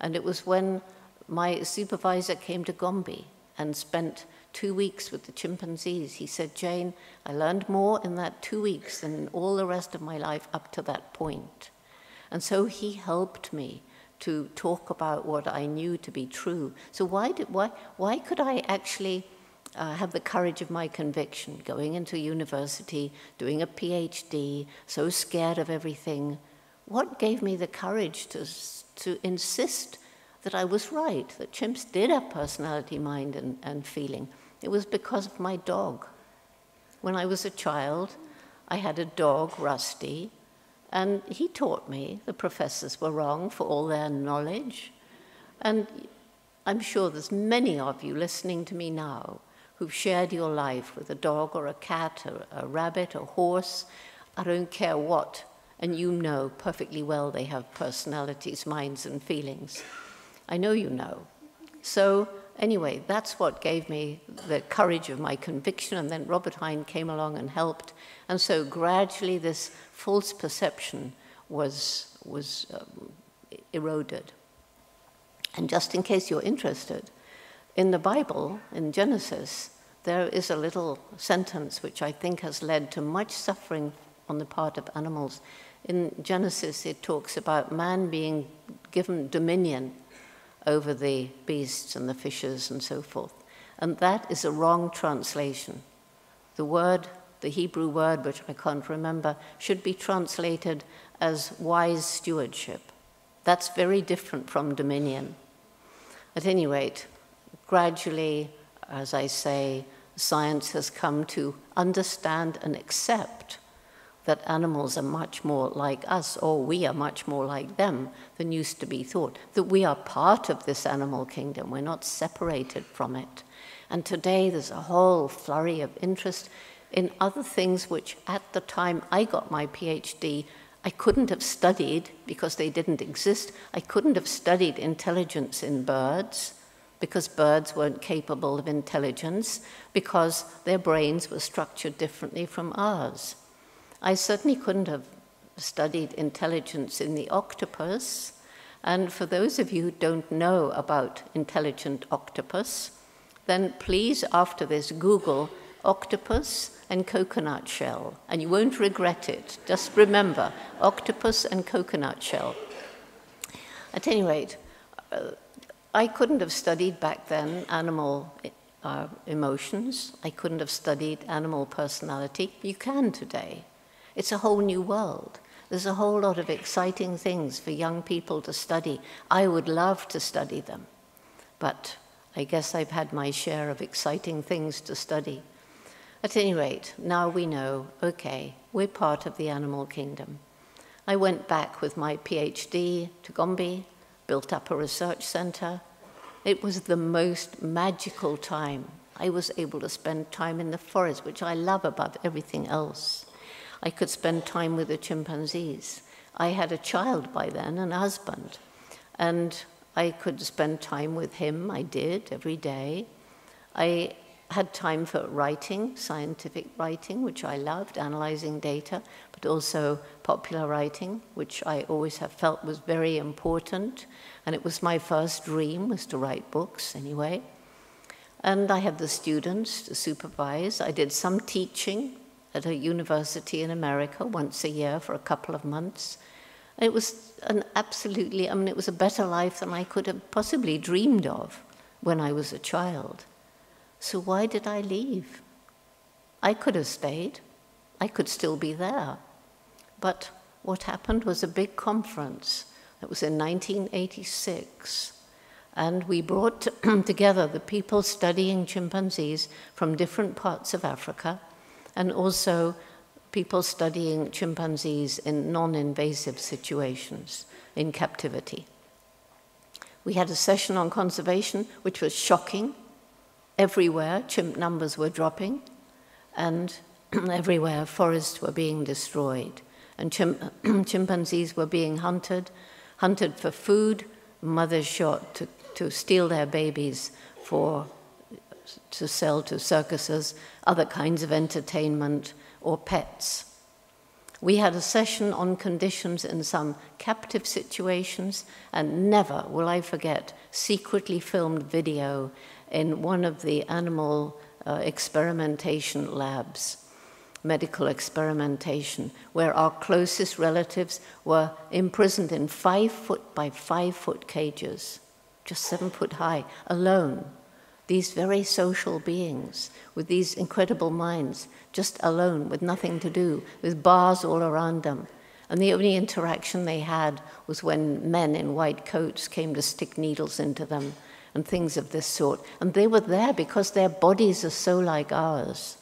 And it was when my supervisor came to Gombe and spent 2 weeks with the chimpanzees. He said, Jane, I learned more in that 2 weeks than in all the rest of my life up to that point. And so he helped me to talk about what I knew to be true. So why could I actually have the courage of my conviction, going into university, doing a PhD, so scared of everything? What gave me the courage to insist that I was right, that chimps did have personality, mind, and feeling? It was because of my dog. When I was a child, I had a dog, Rusty, and he taught me the professors were wrong for all their knowledge. And I'm sure there's many of you listening to me now who've shared your life with a dog or a cat or a rabbit or horse, I don't care what, And you know perfectly well they have personalities, minds, and feelings. I know you know. So anyway, that's what gave me the courage of my conviction, and then Robert Hine came along and helped. And so gradually this false perception was eroded. And just in case you're interested, in the Bible, in Genesis, there is a little sentence which I think has led to much suffering on the part of animals. In Genesis, it talks about man being given dominion over the beasts and the fishes and so forth. And that is a wrong translation. The word, the Hebrew word, which I can't remember, should be translated as wise stewardship. That's very different from dominion. At any rate, gradually, as I say, science has come to understand and accept that animals are much more like us, or we are much more like them than used to be thought, that we are part of this animal kingdom, we're not separated from it. And today there's a whole flurry of interest in other things which at the time I got my PhD, I couldn't have studied because they didn't exist. I couldn't have studied intelligence in birds because birds weren't capable of intelligence, because their brains were structured differently from ours. I certainly couldn't have studied intelligence in the octopus. And for those of you who don't know about intelligent octopus, then please, after this, Google octopus and coconut shell, and you won't regret it. Just remember, octopus and coconut shell. At any rate, I couldn't have studied back then animal emotions. I couldn't have studied animal personality. You can today. It's a whole new world. There's a whole lot of exciting things for young people to study. I would love to study them, but I guess I've had my share of exciting things to study. At any rate, now we know, okay, we're part of the animal kingdom. I went back with my PhD to Gombe, built up a research center. It was the most magical time. I was able to spend time in the forest, which I love above everything else. I could spend time with the chimpanzees. I had a child by then, and a husband, and I could spend time with him. I did every day. I had time for writing, scientific writing, which I loved, analyzing data, but also popular writing, which I always have felt was very important. And it was my first dream, was to write books anyway. And I had the students to supervise. I did some teaching at a university in America once a year for a couple of months. It was an absolutely, it was a better life than I could have possibly dreamed of when I was a child. So why did I leave? I could have stayed. I could still be there. But what happened was a big conference. It was in 1986. And we brought together the people studying chimpanzees from different parts of Africa, and also people studying chimpanzees in non-invasive situations, in captivity. We had a session on conservation, which was shocking. Everywhere, chimp numbers were dropping, and everywhere, forests were being destroyed. And chimpanzees were being hunted for food, mothers shot to steal their babies to sell to circuses, other kinds of entertainment, or pets. We had a session on conditions in some captive situations, and never will I forget secretly filmed video in one of the animal experimentation labs, medical experimentation, where our closest relatives were imprisoned in 5-foot by 5-foot cages, just 7 foot high, alone. These very social beings with these incredible minds, just alone, with nothing to do, with bars all around them. And the only interaction they had was when men in white coats came to stick needles into them and things of this sort. And they were there because their bodies are so like ours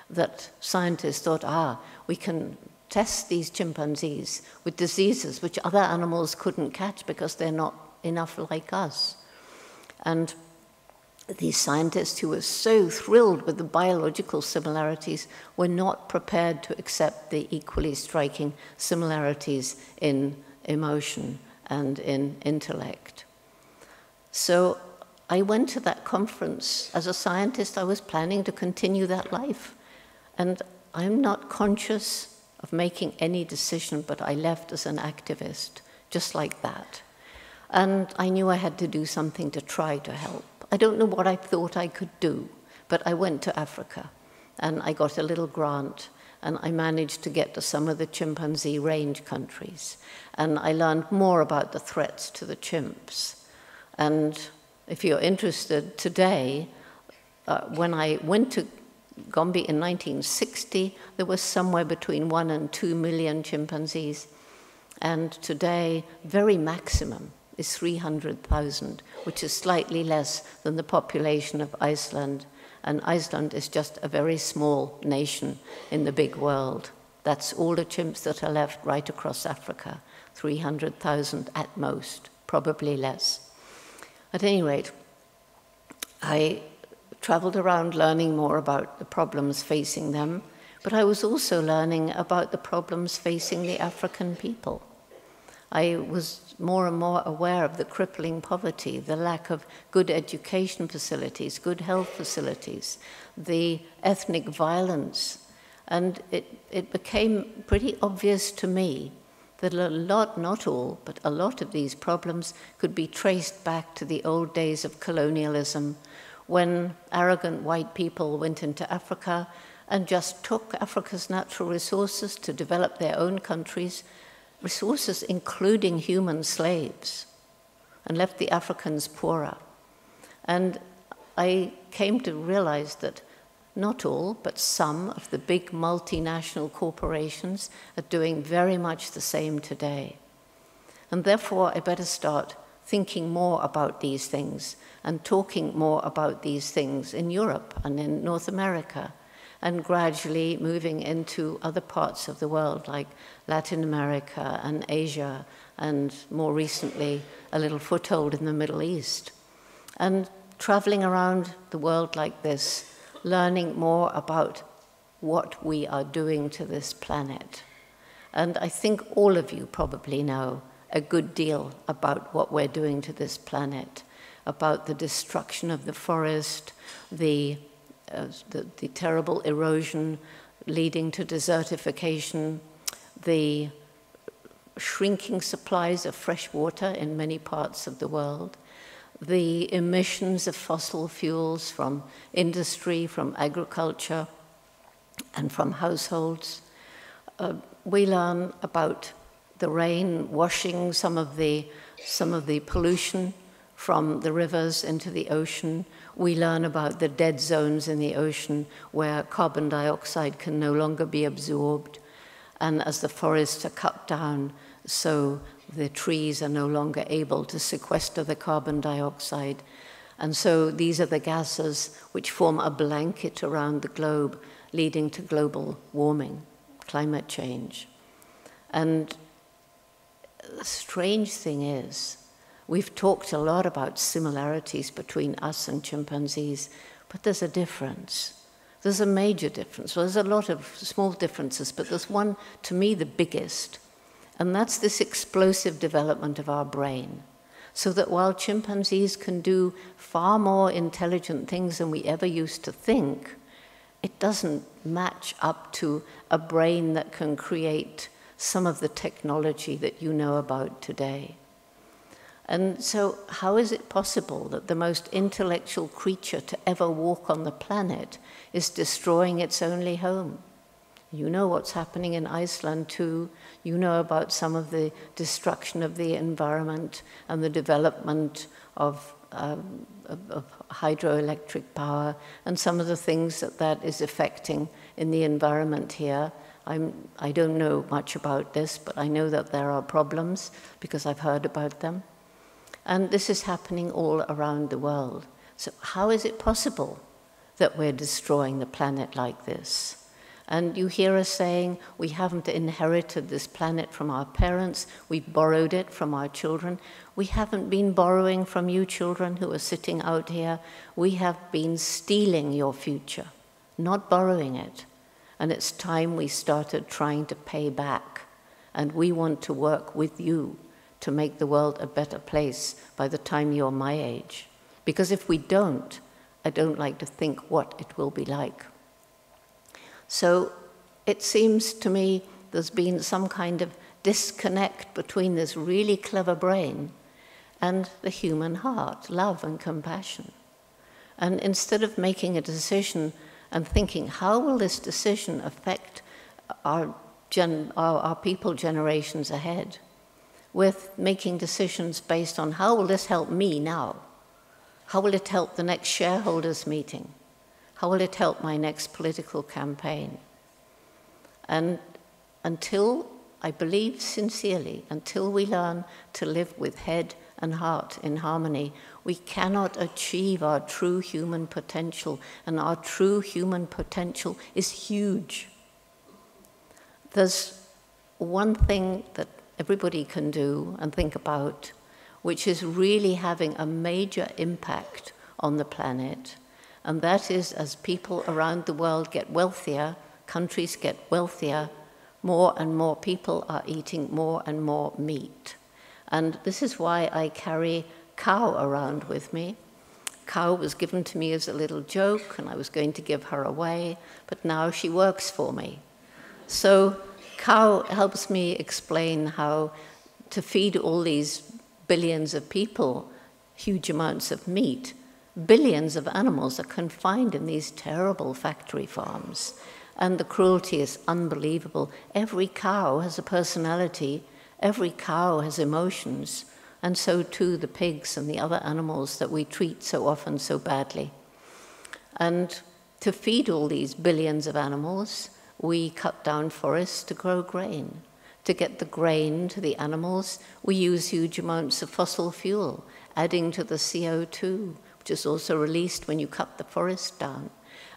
that scientists thought, we can test these chimpanzees with diseases which other animals couldn't catch because they're not enough like us. And these scientists who were so thrilled with the biological similarities were not prepared to accept the equally striking similarities in emotion and in intellect. So I went to that conference. As a scientist, I was planning to continue that life. And I'm not conscious of making any decision, but I left as an activist, just like that. And I knew I had to do something to try to help. I don't know what I thought I could do, but I went to Africa, and I got a little grant, and I managed to get to some of the chimpanzee range countries. And I learned more about the threats to the chimps. And if you're interested, today, when I went to Gombe in 1960, there was somewhere between 1 and 2 million chimpanzees. And today, very maximum is 300,000, which is slightly less than the population of Iceland. And Iceland is just a very small nation in the big world. That's all the chimps that are left right across Africa, 300,000 at most, probably less. At any rate, I traveled around learning more about the problems facing them, but I was also learning about the problems facing the African people. I was more and more aware of the crippling poverty, the lack of good education facilities, good health facilities, the ethnic violence. And it became pretty obvious to me that a lot, not all, but a lot of these problems could be traced back to the old days of colonialism, when arrogant white people went into Africa and just took Africa's natural resources to develop their own countries, resources including human slaves, and left the Africans poorer. And I came to realize that not all, but some of the big multinational corporations are doing very much the same today. And therefore, I better start thinking more about these things and talking more about these things in Europe and in North America, and gradually moving into other parts of the world like Latin America and Asia, and more recently a little foothold in the Middle East. And traveling around the world like this, learning more about what we are doing to this planet. And I think all of you probably know a good deal about what we're doing to this planet, about the destruction of the forest, the terrible erosion leading to desertification, the shrinking supplies of fresh water in many parts of the world, the emissions of fossil fuels from industry, from agriculture, and from households. We learn about the rain washing some of the pollution from the rivers into the ocean. We learn about the dead zones in the ocean where carbon dioxide can no longer be absorbed. And as the forests are cut down, so the trees are no longer able to sequester the carbon dioxide. And so these are the gases which form a blanket around the globe, leading to global warming, climate change. And the strange thing is, we've talked a lot about similarities between us and chimpanzees, but there's a difference. There's a major difference. Well, there's a lot of small differences, but there's one, to me, the biggest. And that's this explosive development of our brain. So that while chimpanzees can do far more intelligent things than we ever used to think, it doesn't match up to a brain that can create some of the technology that you know about today. And so how is it possible that the most intellectual creature to ever walk on the planet is destroying its only home? You know what's happening in Iceland too. You know about some of the destruction of the environment and the development of hydroelectric power and some of the things that is affecting in the environment here. I don't know much about this, but I know that there are problems because I've heard about them. And this is happening all around the world. So how is it possible that we're destroying the planet like this? And you hear us saying we haven't inherited this planet from our parents, we borrowed it from our children. We haven't been borrowing from you children who are sitting out here. We have been stealing your future, not borrowing it. And it's time we started trying to pay back. And we want to work with you to make the world a better place by the time you're my age. Because if we don't, I don't like to think what it will be like. So it seems to me there's been some kind of disconnect between this really clever brain and the human heart, love and compassion. And instead of making a decision and thinking, how will this decision affect our people generations ahead, we're making decisions based on how will this help me now? How will it help the next shareholders meeting? How will it help my next political campaign? And until, I believe sincerely, until we learn to live with head and heart in harmony, we cannot achieve our true human potential, and our true human potential is huge. There's one thing that everybody can do and think about, which is really having a major impact on the planet. And that is, as people around the world get wealthier, countries get wealthier, more and more people are eating more and more meat. And this is why I carry cow around with me. Cow was given to me as a little joke, and I was going to give her away, but now she works for me. So cow helps me explain how to feed all these billions of people huge amounts of meat. Billions of animals are confined in these terrible factory farms, and the cruelty is unbelievable. Every cow has a personality, every cow has emotions, and so too the pigs and the other animals that we treat so often so badly. And to feed all these billions of animals, we cut down forests to grow grain. To get the grain to the animals, we use huge amounts of fossil fuel, adding to the CO2, which is also released when you cut the forest down.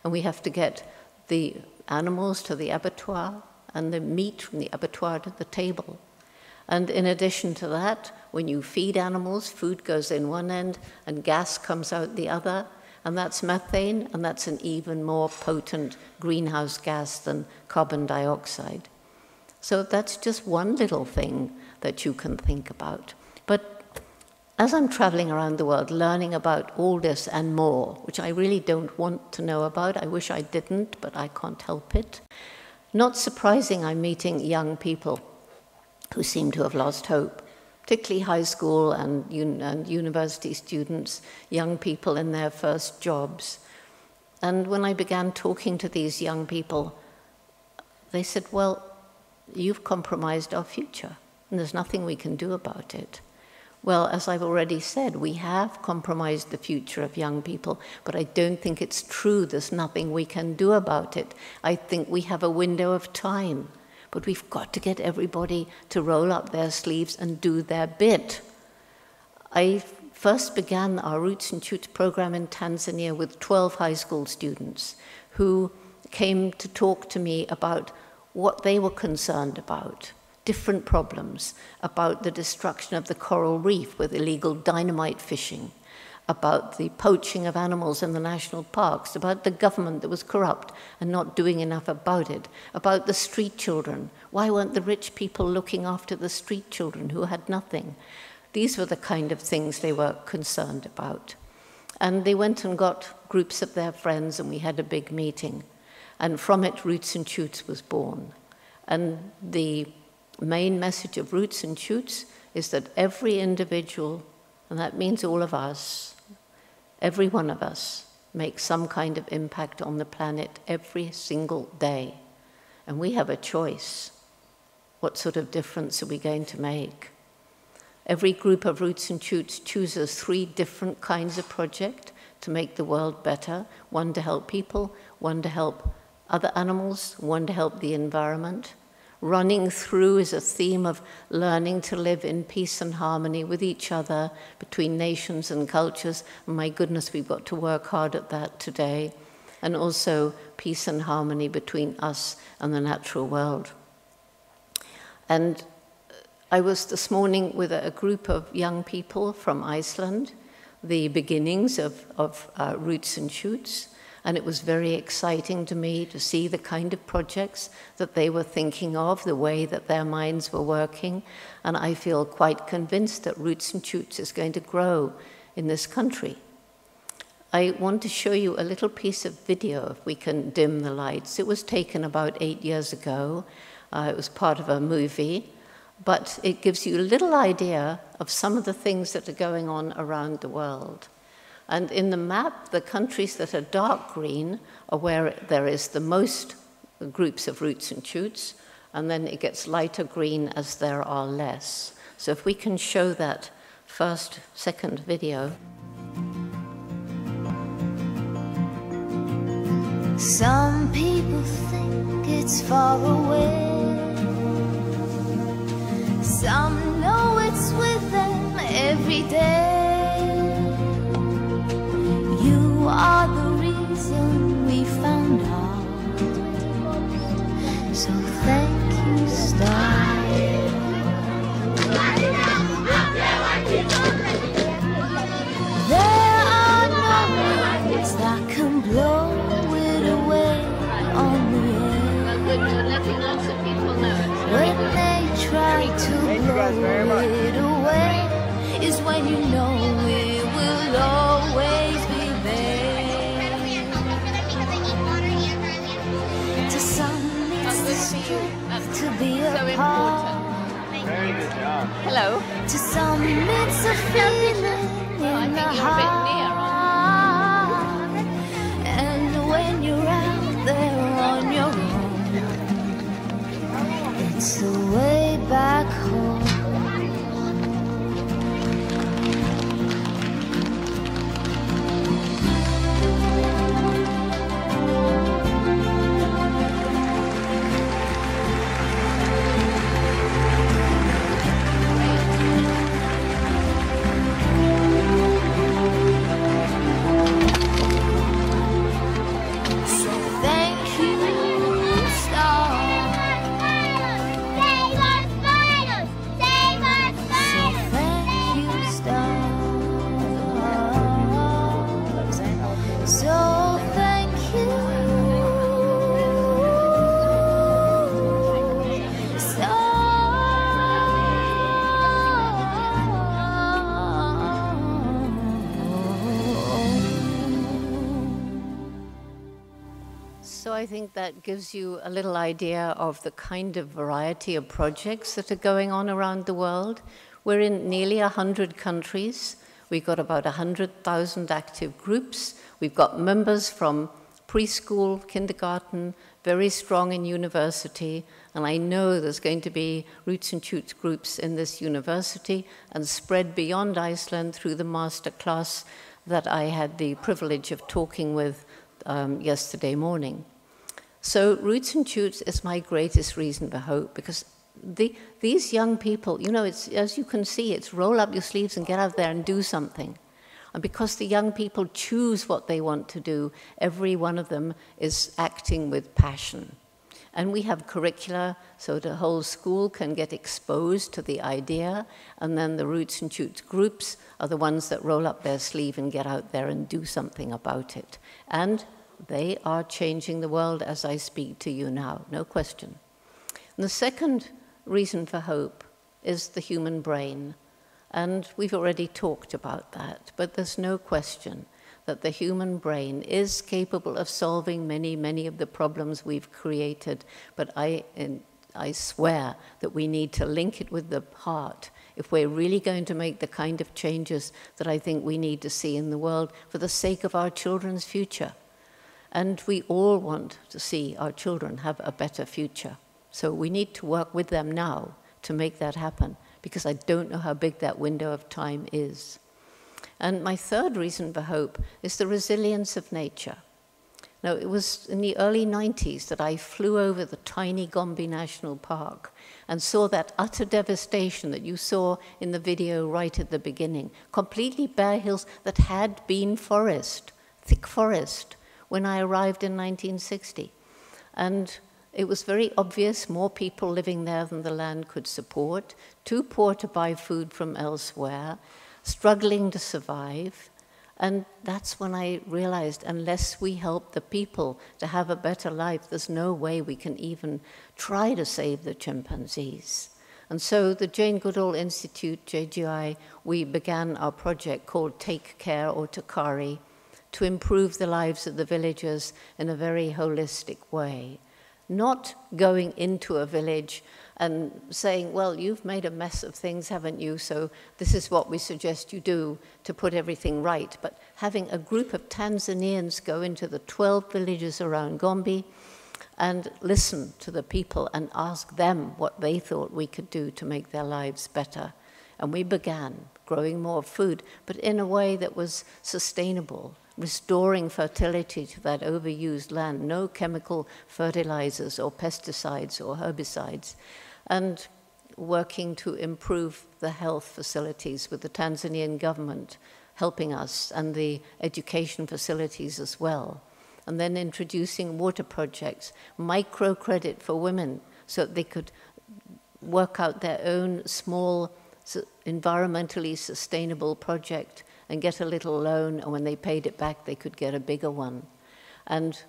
And we have to get the animals to the abattoir and the meat from the abattoir to the table. And in addition to that, when you feed animals, food goes in one end and gas comes out the other, and that's methane, and that's an even more potent greenhouse gas than carbon dioxide. So that's just one little thing that you can think about. But as I'm traveling around the world, learning about all this and more, which I really don't want to know about, I wish I didn't, but I can't help it. Not surprising, I'm meeting young people who seem to have lost hope, particularly high school and university students, young people in their first jobs. And when I began talking to these young people, they said, well, you've compromised our future, and there's nothing we can do about it. Well, as I've already said, we have compromised the future of young people, but I don't think it's true there's nothing we can do about it. I think we have a window of time, but we've got to get everybody to roll up their sleeves and do their bit. I first began our Roots and Shoots program in Tanzania with 12 high school students who came to talk to me about what they were concerned about. Different problems, about the destruction of the coral reef with illegal dynamite fishing, about the poaching of animals in the national parks, about the government that was corrupt and not doing enough about it, about the street children. Why weren't the rich people looking after the street children who had nothing? These were the kind of things they were concerned about. And they went and got groups of their friends, and we had a big meeting. And from it, Roots and Shoots was born. And the main message of Roots and Shoots is that every individual, and that means all of us, every one of us, makes some kind of impact on the planet every single day. And we have a choice. What sort of difference are we going to make? Every group of Roots and Shoots chooses 3 different kinds of project to make the world better. One to help people, one to help other animals, one to help the environment. Running through is a theme of learning to live in peace and harmony with each other, between nations and cultures. My goodness, we've got to work hard at that today. and also peace and harmony between us and the natural world. And I was this morning with a group of young people from Iceland, the beginnings of Roots and Shoots, and it was very exciting to me to see the kind of projects that they were thinking of, the way that their minds were working, and I feel quite convinced that Roots and Shoots is going to grow in this country. I want to show you a little piece of video, if we can dim the lights. It was taken about 8 years ago. It was part of a movie, but it gives you a little idea of some of the things that are going on around the world. And in the map, the countries that are dark green are where there is the most groups of Roots and Shoots, and then it gets lighter green as there are less. So if we can show that second video. Some people think it's far away. Some know it's with them every day. You are the reason we found out. So thank you, star. There are no words that can blow it away on the air. When they try to blow it away is when you know it will always be there. To some it's the strength to be apart. Very good job. Hello. To some it's a feeling in the heart. And when you're out there on your own, it's the way back home. I think that gives you a little idea of the kind of variety of projects that are going on around the world. We're in nearly 100 countries. We've got about 100,000 active groups. We've got members from preschool, kindergarten, very strong in university, and I know there's going to be Roots and Shoots groups in this university and spread beyond Iceland through the master class that I had the privilege of talking with yesterday morning. So Roots and Shoots is my greatest reason for hope, because these young people, you know, it's, as you can see, it's roll up your sleeves and get out there and do something. And because the young people choose what they want to do, every one of them is acting with passion. And we have curricula so the whole school can get exposed to the idea, and then the Roots and Shoots groups are the ones that roll up their sleeve and get out there and do something about it. And they are changing the world as I speak to you now, no question. And the second reason for hope is the human brain. And we've already talked about that, but there's no question that the human brain is capable of solving many, many of the problems we've created. But I swear that we need to link it with the heart if we're really going to make the kind of changes that I think we need to see in the world for the sake of our children's future. And we all want to see our children have a better future. So we need to work with them now to make that happen, because I don't know how big that window of time is. And my third reason for hope is the resilience of nature. Now, it was in the early 90s that I flew over the tiny Gombe National Park and saw that utter devastation that you saw in the video right at the beginning. Completely bare hills that had been forest, thick forest. when I arrived in 1960. And it was very obvious, more people living there than the land could support, too poor to buy food from elsewhere, struggling to survive. And that's when I realized, unless we help the people to have a better life, there's no way we can even try to save the chimpanzees. And so the Jane Goodall Institute, JGI, we began our project called Take Care, or Takari, to improve the lives of the villagers in a very holistic way. Not going into a village and saying, well, you've made a mess of things, haven't you? So this is what we suggest you do to put everything right. But having a group of Tanzanians go into the 12 villages around Gombe and listen to the people and ask them what they thought we could do to make their lives better. And we began growing more food, but in a way that was sustainable, restoring fertility to that overused land, no chemical fertilizers or pesticides or herbicides, and working to improve the health facilities with the Tanzanian government helping us, and the education facilities as well. And then introducing water projects, microcredit for women, so that they could work out their own small, environmentally sustainable project and get a little loan, and when they paid it back, they could get a bigger one. And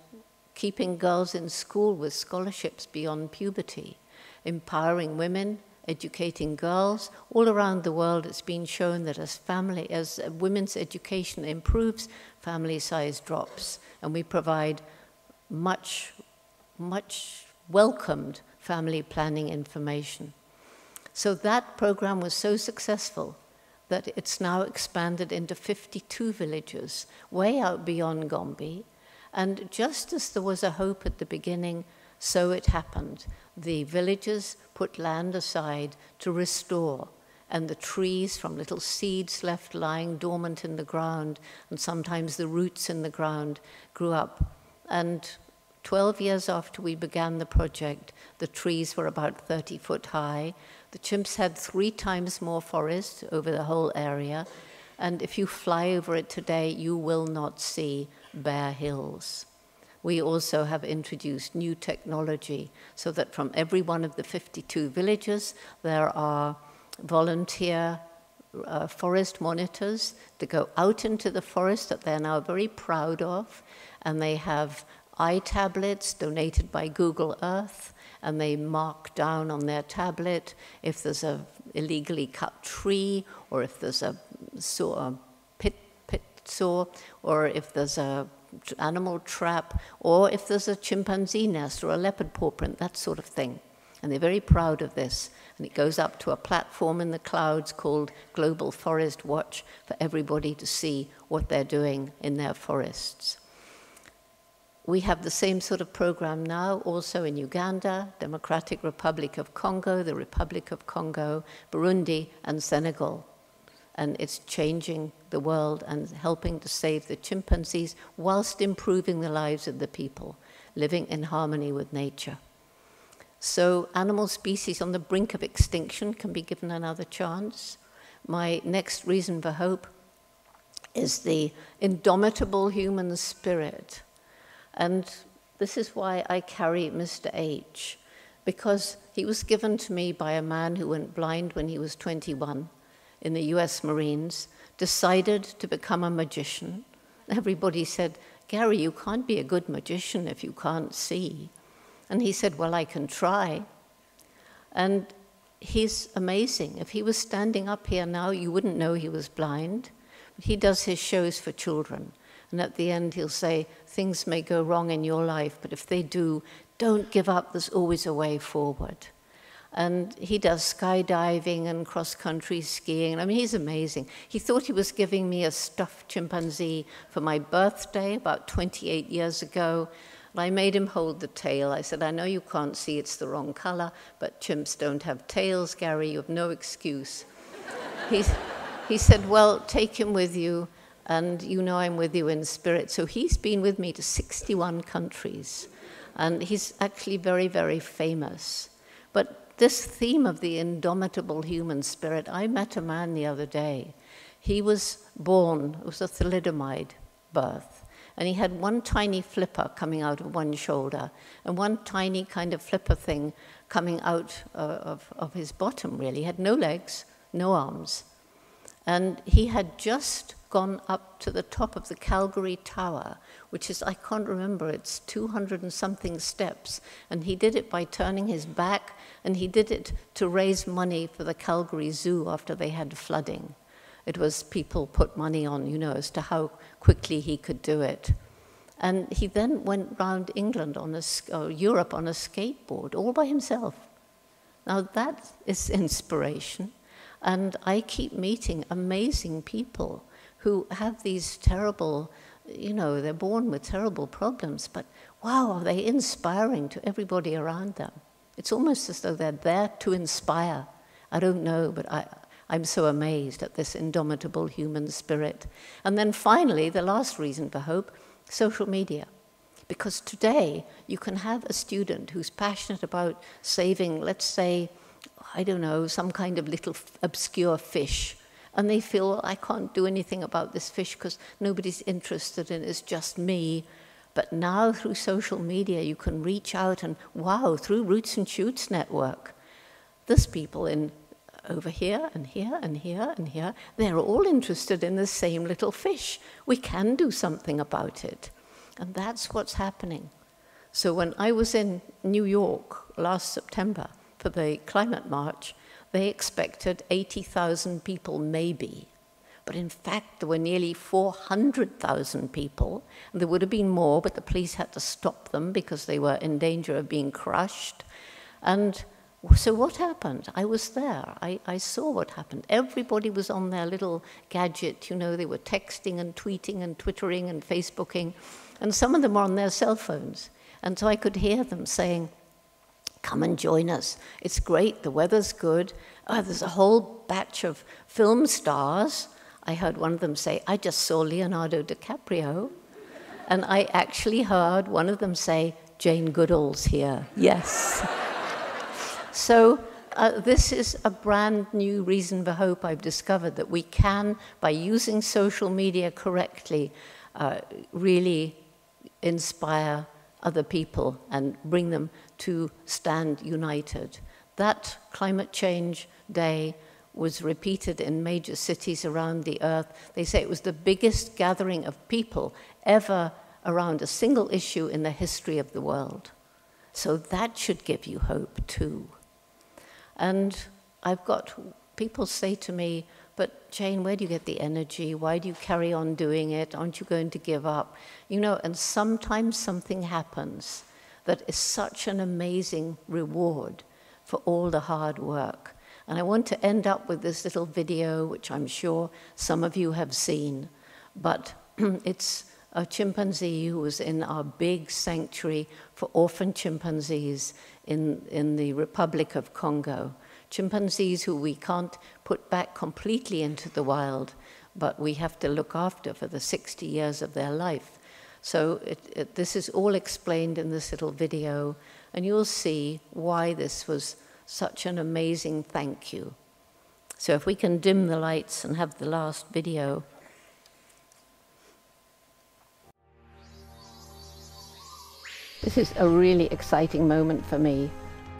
keeping girls in school with scholarships beyond puberty, empowering women, educating girls. All around the world, it's been shown that as women's education improves, family size drops, and we provide much, much welcomed family planning information. So that program was so successful that it's now expanded into 52 villages, way out beyond Gombe. And just as there was a hope at the beginning, so it happened. The villagers put land aside to restore, and the trees, from little seeds left lying dormant in the ground, and sometimes the roots in the ground, grew up. And 12 years after we began the project, the trees were about 30 foot high. The chimps had 3 times more forest over the whole area, and if you fly over it today, you will not see bare hills. We also have introduced new technology so that from every one of the 52 villages, there are volunteer forest monitors that go out into the forest that they're now very proud of, and they have iTablets donated by Google Earth, and they mark down on their tablet if there's a illegally cut tree, or if there's a pit saw, or if there's a animal trap, or if there's a chimpanzee nest or a leopard paw print, that sort of thing. And they're very proud of this. And it goes up to a platform in the clouds called Global Forest Watch for everybody to see what they're doing in their forests. We have the same sort of program now also in Uganda, Democratic Republic of Congo, the Republic of Congo, Burundi, and Senegal. And it's changing the world and helping to save the chimpanzees whilst improving the lives of the people, living in harmony with nature. So animal species on the brink of extinction can be given another chance. My next reason for hope is the indomitable human spirit. And this is why I carry Mr. H, because he was given to me by a man who went blind when he was 21 in the US Marines, decided to become a magician. Everybody said, Gary, you can't be a good magician if you can't see. And he said, well, I can try. And he's amazing. If he was standing up here now, you wouldn't know he was blind. He does his shows for children. And at the end, he'll say, things may go wrong in your life, but if they do, don't give up. There's always a way forward. And he does skydiving and cross-country skiing. I mean, he's amazing. He thought he was giving me a stuffed chimpanzee for my birthday about 28 years ago. And I made him hold the tail. I said, I know you can't see, it's the wrong color, but chimps don't have tails, Gary, you have no excuse. He said, well, take him with you, and you know I'm with you in spirit. So he's been with me to 61 countries, and he's actually very, very famous. But this theme of the indomitable human spirit, I met a man the other day. He was born, it was a thalidomide birth, And he had one tiny flipper coming out of one shoulder and one tiny kind of flipper thing coming out of his bottom, really. He had no legs, no arms. And he had just gone up to the top of the Calgary Tower, which is, I can't remember, it's 200 and something steps. And he did it by turning his back, and he did it to raise money for the Calgary Zoo after they had flooding. It was people put money on, you know, as to how quickly he could do it. And he then went round England or Europe on a skateboard, all by himself. Now that is inspiration. And I keep meeting amazing people who have these terrible, you know, they're born with terrible problems, but wow, are they inspiring to everybody around them. It's almost as though they're there to inspire. I don't know, but I'm so amazed at this indomitable human spirit. And then finally, the last reason for hope, social media. Because today, you can have a student who's passionate about saving, let's say, I don't know, some kind of little obscure fish. And they feel, well, I can't do anything about this fish because nobody's interested in it, it's just me. But now through social media, you can reach out and, wow, through Roots and Shoots Network, there's people in over here and here and here and here. They're all interested in the same little fish. We can do something about it. And that's what's happening. So when I was in New York last September for the climate march, they expected 80,000 people maybe. But in fact, there were nearly 400,000 people. And there would have been more, but the police had to stop them because they were in danger of being crushed. And so what happened? I was there. I saw what happened. Everybody was on their little gadget. You know, they were texting and tweeting and twittering and Facebooking. And some of them were on their cell phones. And so I could hear them saying, come and join us. It's great. The weather's good. Oh, there's a whole batch of film stars. I heard one of them say, I just saw Leonardo DiCaprio. And I actually heard one of them say, Jane Goodall's here. Yes. So this is a brand new reason for hope I've discovered, that we can, by using social media correctly, really inspire other people and bring them to stand united. That Climate Change Day was repeated in major cities around the earth. They say it was the biggest gathering of people ever around a single issue in the history of the world. So that should give you hope too. And I've got people say to me, but Jane, where do you get the energy? Why do you carry on doing it? Aren't you going to give up? You know, and sometimes something happens that is such an amazing reward for all the hard work. And I want to end up with this little video, which I'm sure some of you have seen, but it's a chimpanzee who was in our big sanctuary for orphan chimpanzees in the Republic of Congo. Chimpanzees who we can't put back completely into the wild, but we have to look after for the 60 years of their life. So this is all explained in this little video, and you'll see why this was such an amazing thank you. So if we can dim the lights and have the last video. This is a really exciting moment for me.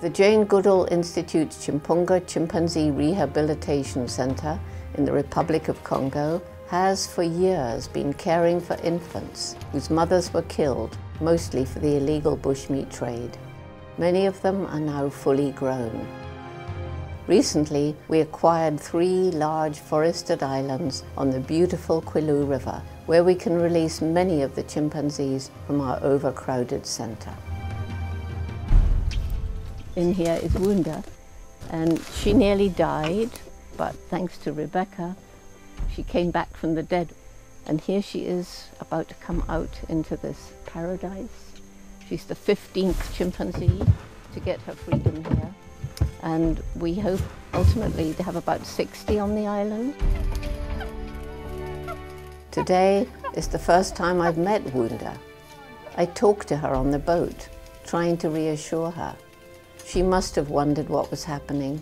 The Jane Goodall Institute's Chimpunga Chimpanzee Rehabilitation Center in the Republic of Congo has for years been caring for infants whose mothers were killed, mostly for the illegal bushmeat trade. Many of them are now fully grown. Recently, we acquired 3 large forested islands on the beautiful Kwilu River, where we can release many of the chimpanzees from our overcrowded center. In here is Wunda, and she nearly died, but thanks to Rebecca, she came back from the dead. And here she is about to come out into this paradise. She's the 15th chimpanzee to get her freedom here. And we hope ultimately to have about 60 on the island. Today is the first time I've met Wunda. I talked to her on the boat, trying to reassure her. She must have wondered what was happening.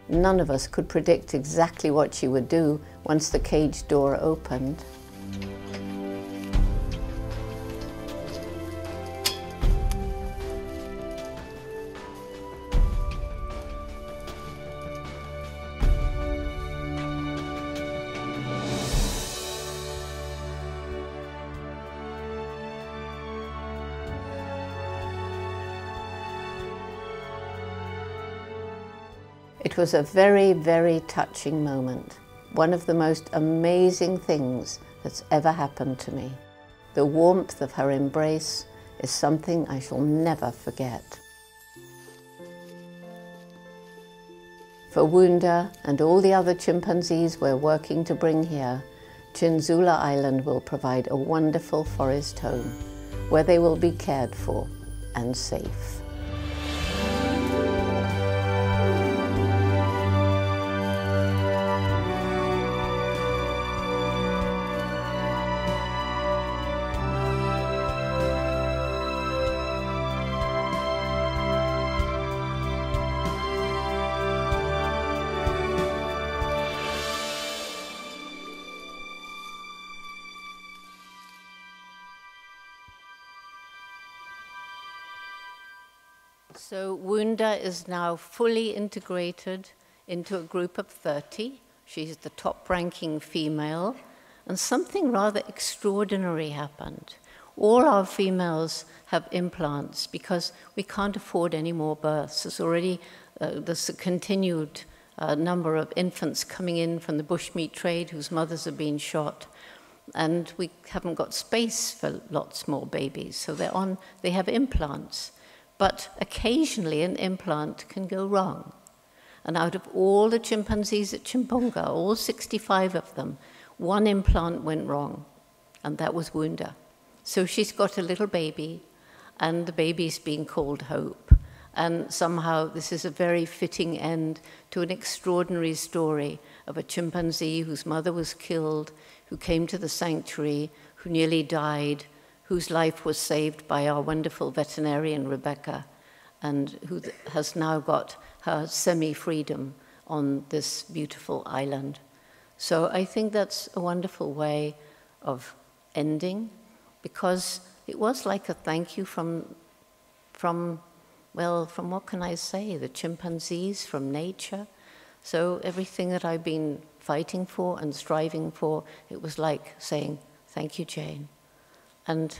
None of us could predict exactly what she would do once the cage door opened. It was a very, very touching moment. One of the most amazing things that's ever happened to me. The warmth of her embrace is something I shall never forget. For Wunda and all the other chimpanzees we're working to bring here, Chinzula Island will provide a wonderful forest home where they will be cared for and safe. So Wunda is now fully integrated into a group of 30. She's the top-ranking female, and something rather extraordinary happened. All our females have implants because we can't afford any more births. There's already there's a continued number of infants coming in from the bushmeat trade whose mothers have been shot, and we haven't got space for lots more babies. So they have implants. But occasionally an implant can go wrong. And out of all the chimpanzees at Chimpunga, all 65 of them, one implant went wrong, and that was Wunda. So she's got a little baby, and the baby's being called Hope. And somehow this is a very fitting end to an extraordinary story of a chimpanzee whose mother was killed, who came to the sanctuary, who nearly died, whose life was saved by our wonderful veterinarian, Rebecca, and who has now got her semi-freedom on this beautiful island. So I think that's a wonderful way of ending, because it was like a thank you from what can I say, the chimpanzees, from nature. So everything that I've been fighting for and striving for, it was like saying, thank you, Jane. And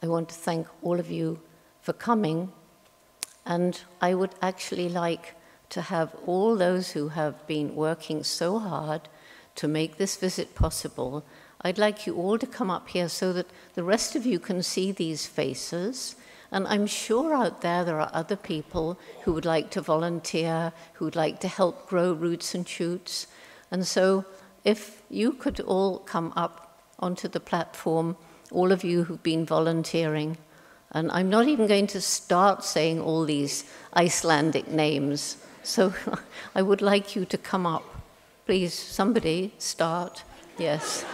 I want to thank all of you for coming. And I would actually like to have all those who have been working so hard to make this visit possible. I'd like you all to come up here so that the rest of you can see these faces. And I'm sure out there are other people who would like to volunteer, who would like to help grow roots and shoots. And so if you could all come up onto the platform, all of you who've been volunteering. And I'm not even going to start saying all these Icelandic names. So I would like you to come up. Please, somebody start. Yes.